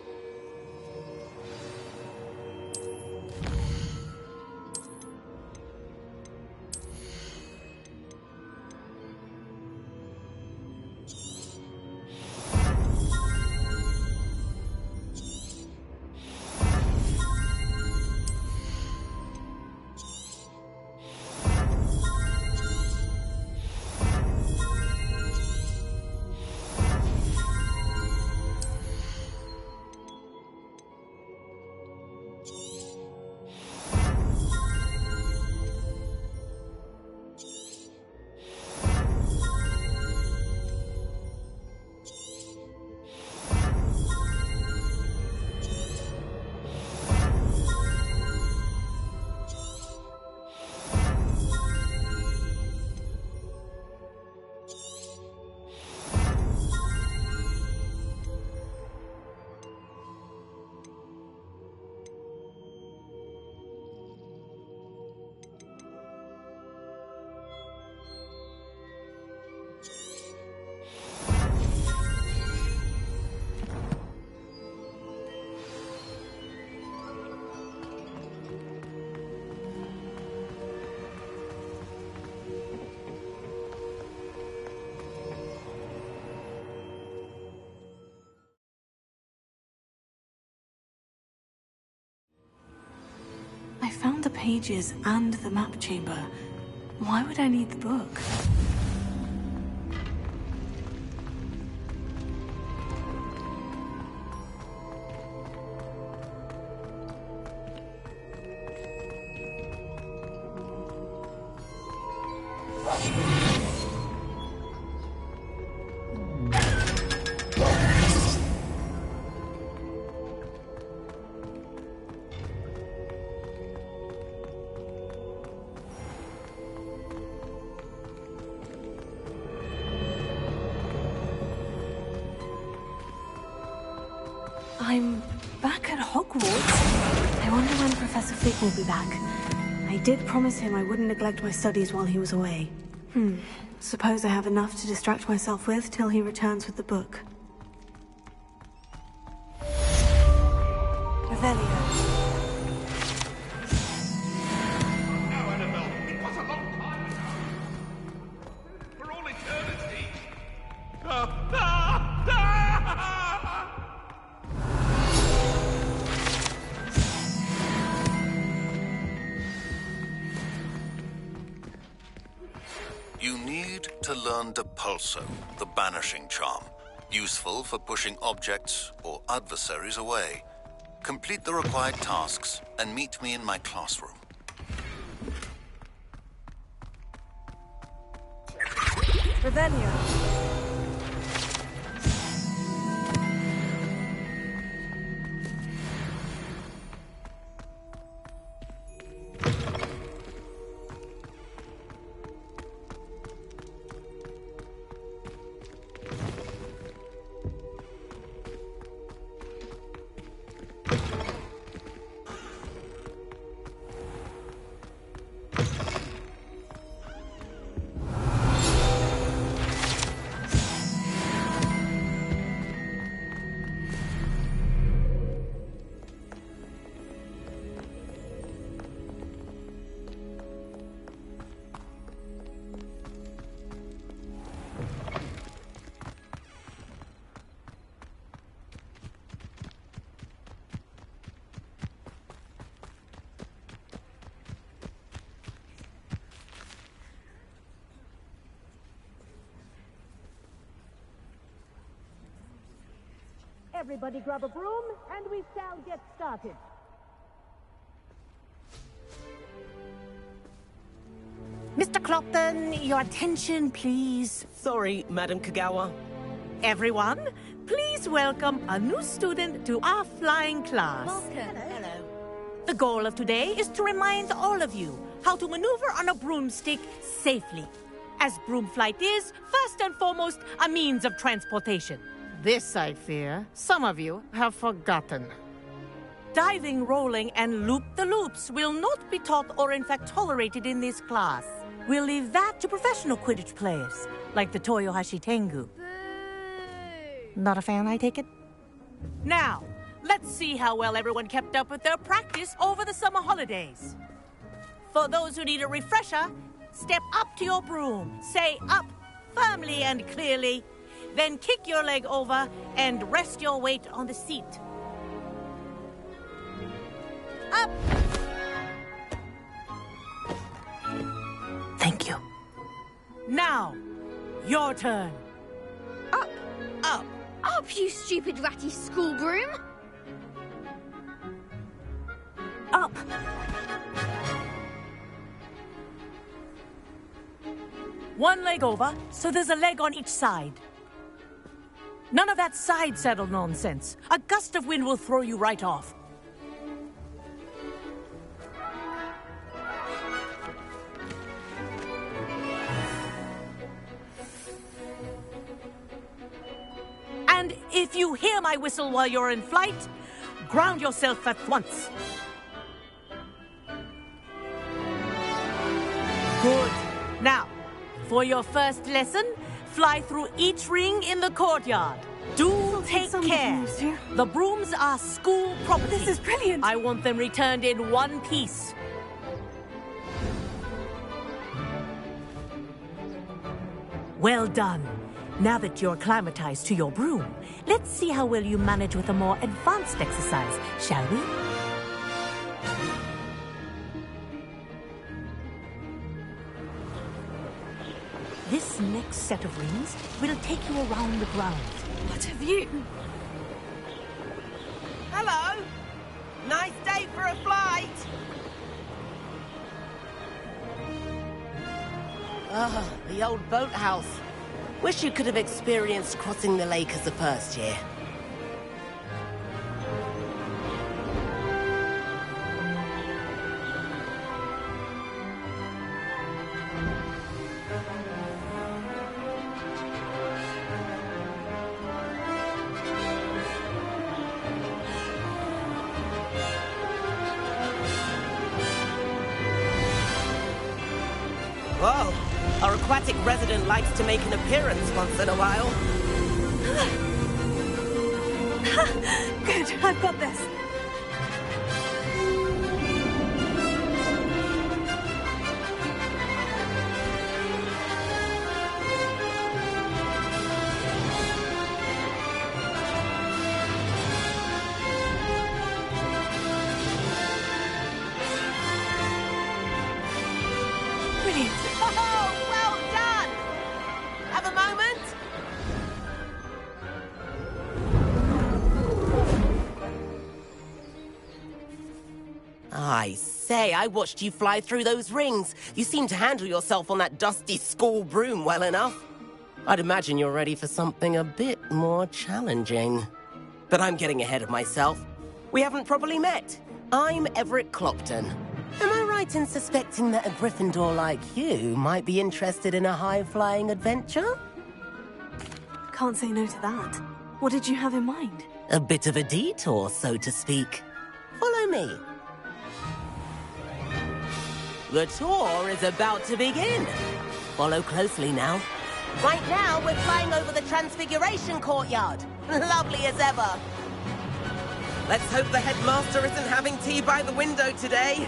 found the pages and the map chamber. Why would I need the book? I'm back at Hogwarts. I wonder when Professor Fig will be back. I did promise him I wouldn't neglect my studies while he was away. Suppose I have enough to distract myself with till he returns with the book. Revelio. For all eternity. You need to learn Depulso, the banishing charm, useful for pushing objects or adversaries away. Complete the required tasks and meet me in my classroom. Revelio. Everybody grab a broom, and we shall get started. Mr. Clopton, your attention, please. Sorry, Madam Kagawa. Everyone, please welcome a new student to our flying class. Hello. The goal of today is to remind all of you how to maneuver on a broomstick safely, as broom flight is, first and foremost, a means of transportation. This, I fear, some of you have forgotten. Diving, rolling, and loop-the-loops will not be taught or in fact tolerated in this class. We'll leave that to professional Quidditch players, like the Toyohashi Tengu. Not a fan, I take it? Now, let's see how well everyone kept up with their practice over the summer holidays. For those who need a refresher, step up to your broom, say up firmly and clearly, then kick your leg over and rest your weight on the seat. Up! Thank you. Now, your turn. Up! Up! Up, you stupid ratty school broom! Up! One leg over, so there's a leg on each side. None of that side saddle nonsense. A gust of wind will throw you right off. And if you hear my whistle while you're in flight, ground yourself at once. Good. Now, for your first lesson, fly through each ring in the courtyard. Do take care. The brooms are school property. This is brilliant. I want them returned in one piece. Well done. Now that you're acclimatized to your broom, let's see how well you manage with a more advanced exercise, shall we? This next set of rings will take you around the grounds. What have you? Hello! Nice day for a flight! Ah, the old boathouse. Wish you could have experienced crossing the lake as the first year. Whoa! Our aquatic resident likes to make an appearance once in a while. Good, I've got this. Brilliant. Oh, well done! Have a moment? I say, I watched you fly through those rings. You seem to handle yourself on that dusty school broom well enough. I'd imagine you're ready for something a bit more challenging. But I'm getting ahead of myself. We haven't properly met. I'm Everett Clopton. Am I right in suspecting that a Gryffindor like you might be interested in a high-flying adventure? Can't say no to that. What did you have in mind? A bit of a detour, so to speak. Follow me. The tour is about to begin. Follow closely now. Right now, we're flying over the Transfiguration Courtyard. Lovely as ever. Let's hope the headmaster isn't having tea by the window today.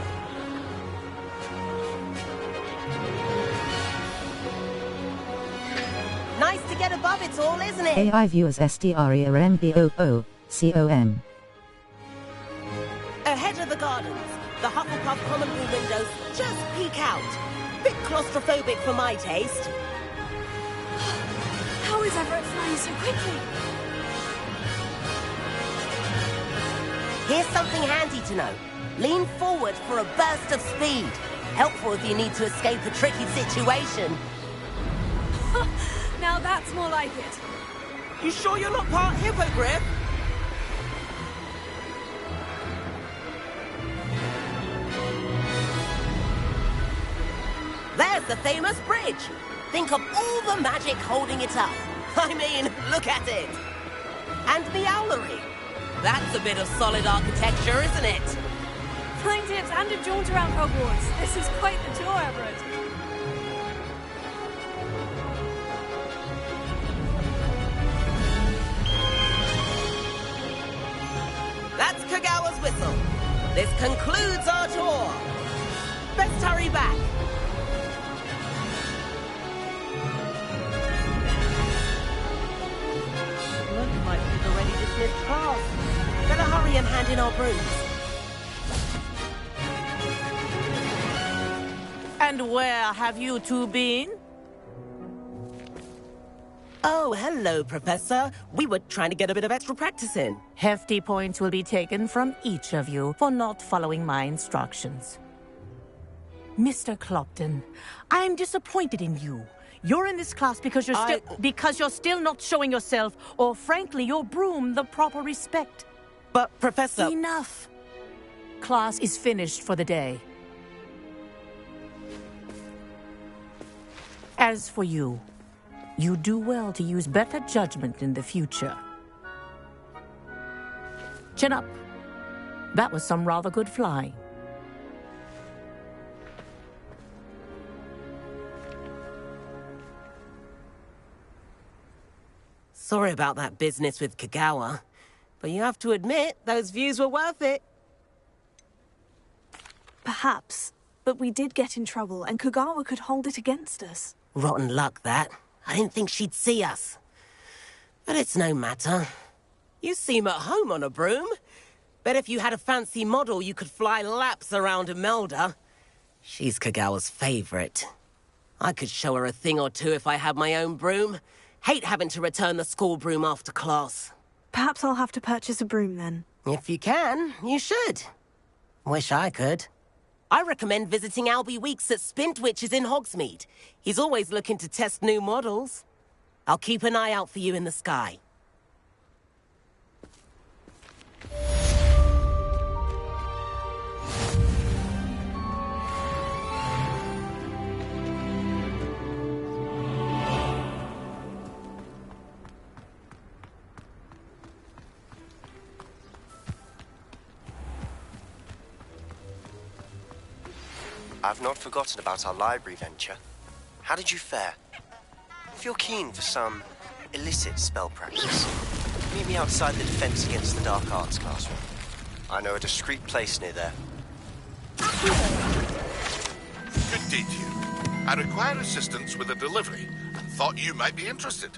Nice to get above it all, isn't it? AI viewers STRENBOOCOM. Ahead of the gardens, the Hufflepuff common room windows just peek out. Bit claustrophobic for my taste. How is Everett flying so quickly? Here's something handy to know. Lean forward for a burst of speed. Helpful if you need to escape a tricky situation. Now that's more like it. You sure you're not part hippogriff? There's the famous bridge. Think of all the magic holding it up. I mean, look at it. And the owlery. That's a bit of solid architecture, isn't it? Flying tips and a jaunt around Hogwarts. This is quite the tour, Everett. That's Kagawa's whistle. This concludes our tour. Best hurry back. Looks like we've already dismissed class. Better hurry and hand in our brooms. And where have you two been? Oh, hello, Professor. We were trying to get a bit of extra practice in. Hefty points will be taken from each of you for not following my instructions. Mr. Clopton, I'm disappointed in you. You're in this class because you're still not showing yourself, or frankly, your broom the proper respect. But, Professor... Enough. Class is finished for the day. As for you, you do well to use better judgment in the future. Chin up. That was some rather good flying. Sorry about that business with Kagawa, but you have to admit, those views were worth it. Perhaps, but we did get in trouble, and Kagawa could hold it against us. Rotten luck, that. I didn't think she'd see us. But it's no matter. You seem at home on a broom. Bet if you had a fancy model, you could fly laps around Imelda. She's Kagawa's favorite. I could show her a thing or two if I had my own broom. Hate having to return the school broom after class. Perhaps I'll have to purchase a broom then. If you can, you should. Wish I could. I recommend visiting Albie Weeks at Spintwitches in Hogsmeade. He's always looking to test new models. I'll keep an eye out for you in the sky. I've not forgotten about our library venture. How did you fare? If you're keen for some illicit spell practice, meet me outside the Defense Against the Dark Arts classroom. I know a discreet place near there. Good day to you. I require assistance with a delivery and thought you might be interested.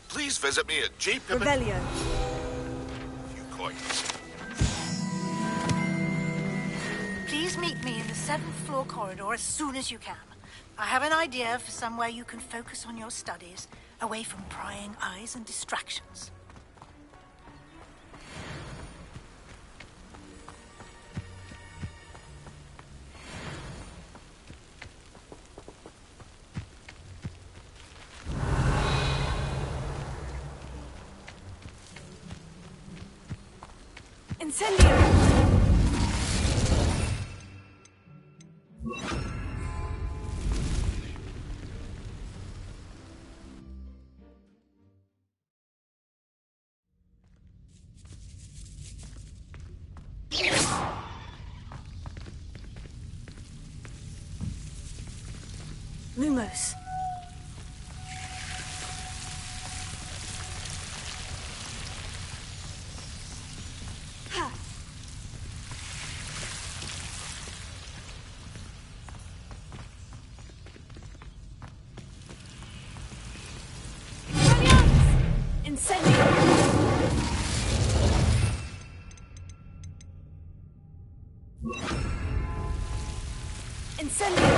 Please visit me at J. Pippin... Revelio. Few coins. Please meet me in the 7th floor corridor as soon as you can. I have an idea for somewhere you can focus on your studies, away from prying eyes and distractions. Incendio! Lumos. Ha. Incendio. Incendio.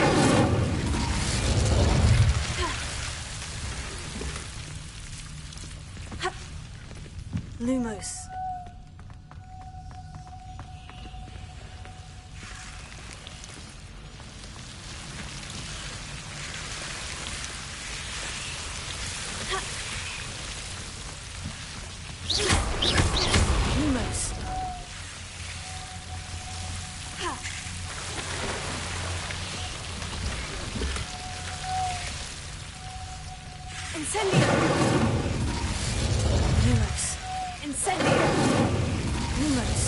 Lumos. Lumos. Incendio. Lumos. Incendio. Lumos.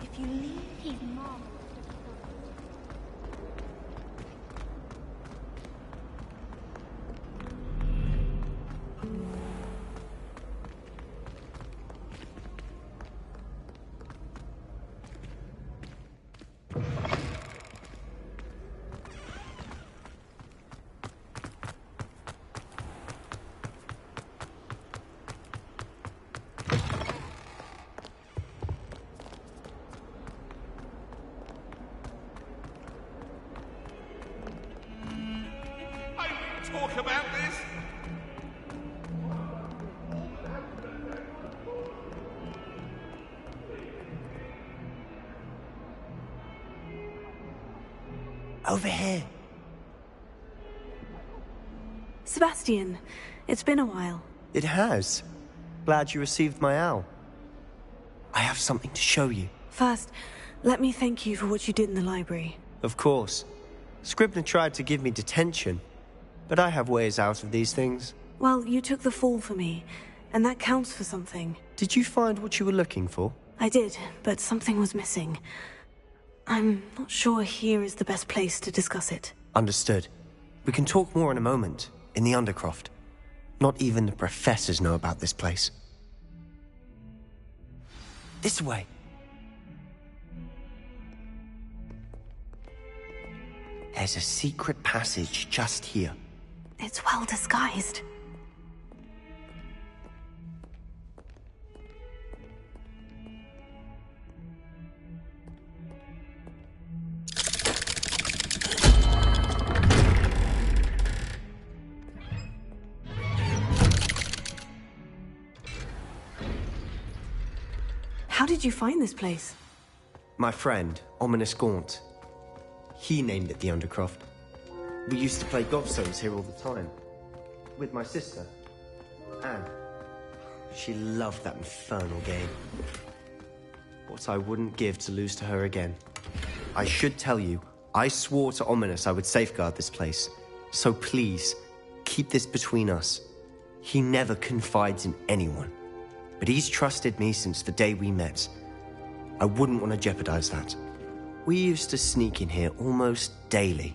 If you leave his mom. talk about this? Over here. Sebastian, it's been a while. It has. Glad you received my owl. I have something to show you. First, let me thank you for what you did in the library. Of course. Scribner tried to give me detention, but I have ways out of these things. Well, you took the fall for me, and that counts for something. Did you find what you were looking for? I did, but something was missing. I'm not sure here is the best place to discuss it. Understood. We can talk more in a moment, in the Undercroft. Not even the professors know about this place. This way. There's a secret passage just here. It's well disguised. How did you find this place? My friend, Ominous Gaunt. He named it the Undercroft. We used to play gobstones here all the time. With my sister, Anne. She loved that infernal game. What I wouldn't give to lose to her again. I should tell you, I swore to Ominous I would safeguard this place. So please, keep this between us. He never confides in anyone. But he's trusted me since the day we met. I wouldn't want to jeopardize that. We used to sneak in here almost daily.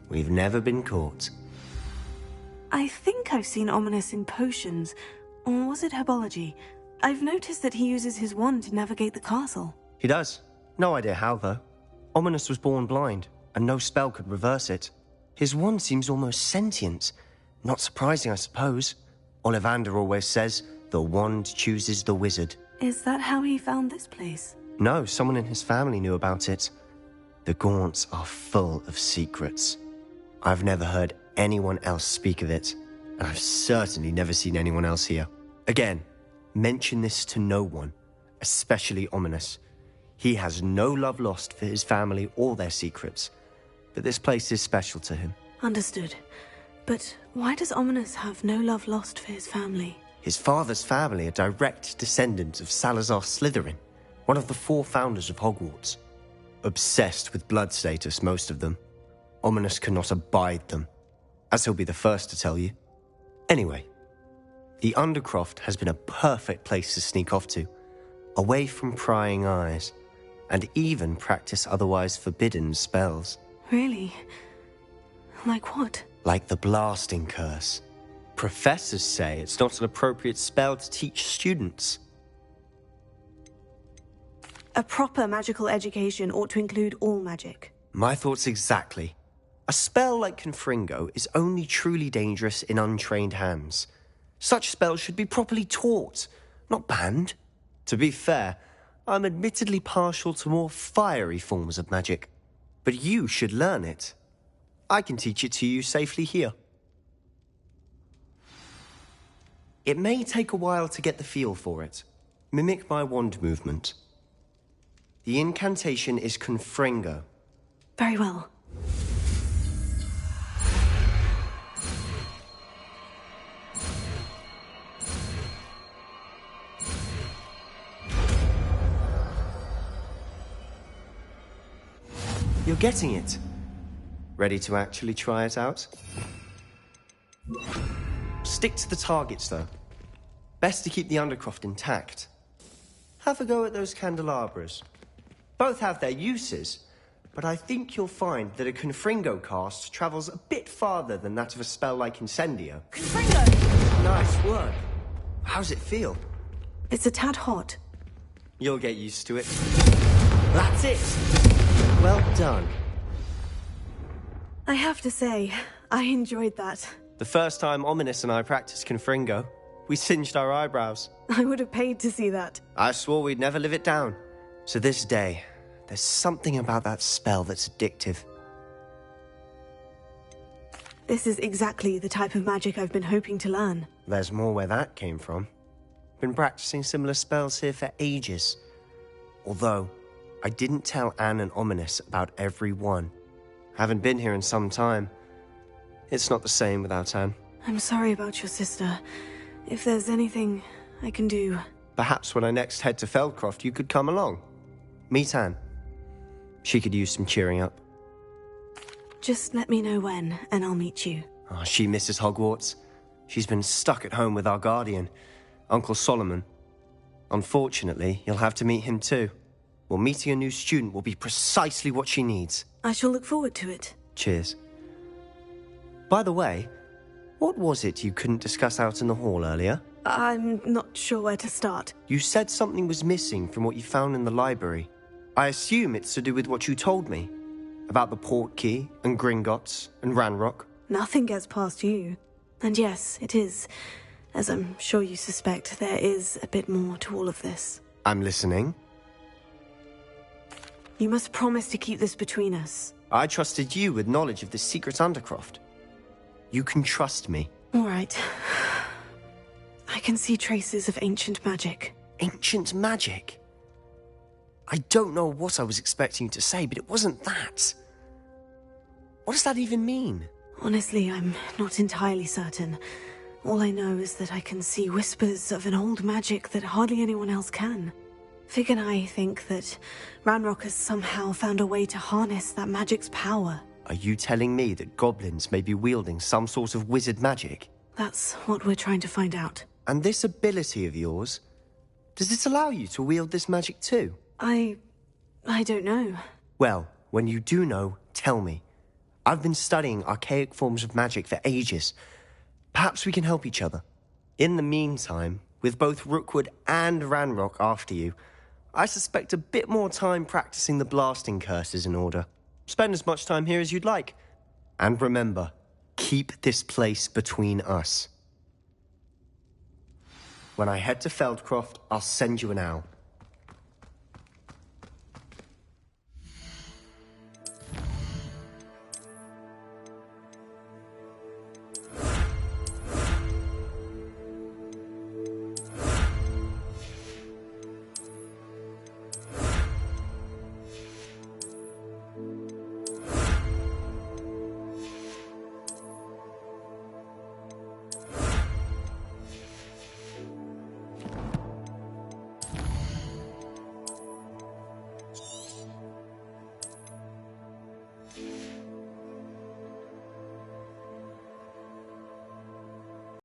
We've never been caught. I think I've seen Ominous in potions. Or was it herbology? I've noticed that he uses his wand to navigate the castle. He does. No idea how, though. Ominous was born blind, and no spell could reverse it. His wand seems almost sentient. Not surprising, I suppose. Ollivander always says, the wand chooses the wizard. Is that how he found this place? No, someone in his family knew about it. The Gaunts are full of secrets. I've never heard anyone else speak of it, and I've certainly never seen anyone else here. Again, mention this to no one, especially Ominous. He has no love lost for his family or their secrets, but this place is special to him. Understood. But why does Ominous have no love lost for his family? His father's family are direct descendants of Salazar Slytherin, one of the 4 founders of Hogwarts. Obsessed with blood status, most of them. Ominous cannot abide them, as he'll be the first to tell you. Anyway, the Undercroft has been a perfect place to sneak off to, away from prying eyes, and even practice otherwise forbidden spells. Really? Like what? Like the blasting curse. Professors say it's not an appropriate spell to teach students. A proper magical education ought to include all magic. My thoughts exactly. A spell like Confringo is only truly dangerous in untrained hands. Such spells should be properly taught, not banned. To be fair, I'm admittedly partial to more fiery forms of magic. But you should learn it. I can teach it to you safely here. It may take a while to get the feel for it. Mimic my wand movement. The incantation is Confringo. Very well. You're getting it. Ready to actually try it out? Stick to the targets, though. Best to keep the Undercroft intact. Have a go at those candelabras. Both have their uses, but I think you'll find that a Confringo cast travels a bit farther than that of a spell like Incendio. Confringo! Nice work. How's it feel? It's a tad hot. You'll get used to it. That's it! Well done. I have to say, I enjoyed that. The first time Ominous and I practiced Confringo, we singed our eyebrows. I would have paid to see that. I swore we'd never live it down. To this day, there's something about that spell that's addictive. This is exactly the type of magic I've been hoping to learn. There's more where that came from. Been practicing similar spells here for ages. Although, I didn't tell Anne and Ominous about every one. Haven't been here in some time. It's not the same without Anne. I'm sorry about your sister. If there's anything I can do... Perhaps when I next head to Feldcroft, you could come along. Meet Anne. She could use some cheering up. Just let me know when, and I'll meet you. Oh, she misses Hogwarts. She's been stuck at home with our guardian, Uncle Solomon. Unfortunately, you'll have to meet him too. Well, meeting a new student will be precisely what she needs. I shall look forward to it. Cheers. By the way, what was it you couldn't discuss out in the hall earlier? I'm not sure where to start. You said something was missing from what you found in the library. I assume it's to do with what you told me. About the Portkey, and Gringotts, and Ranrock. Nothing gets past you. And yes, it is. As I'm sure you suspect, there is a bit more to all of this. I'm listening. You must promise to keep this between us. I trusted you with knowledge of the secret Undercroft. You can trust me. All right. I can see traces of ancient magic. Ancient magic? I don't know what I was expecting you to say, but it wasn't that. What does that even mean? Honestly, I'm not entirely certain. All I know is that I can see whispers of an old magic that hardly anyone else can. Fig and I think that Ranrock has somehow found a way to harness that magic's power. Are you telling me that goblins may be wielding some sort of wizard magic? That's what we're trying to find out. And this ability of yours, does it allow you to wield this magic too? I don't know. Well, when you do know, tell me. I've been studying archaic forms of magic for ages. Perhaps we can help each other. In the meantime, with both Rookwood and Ranrock after you, I suspect a bit more time practicing the blasting curse is in order. Spend as much time here as you'd like. And remember, keep this place between us. When I head to Feldcroft, I'll send you an owl.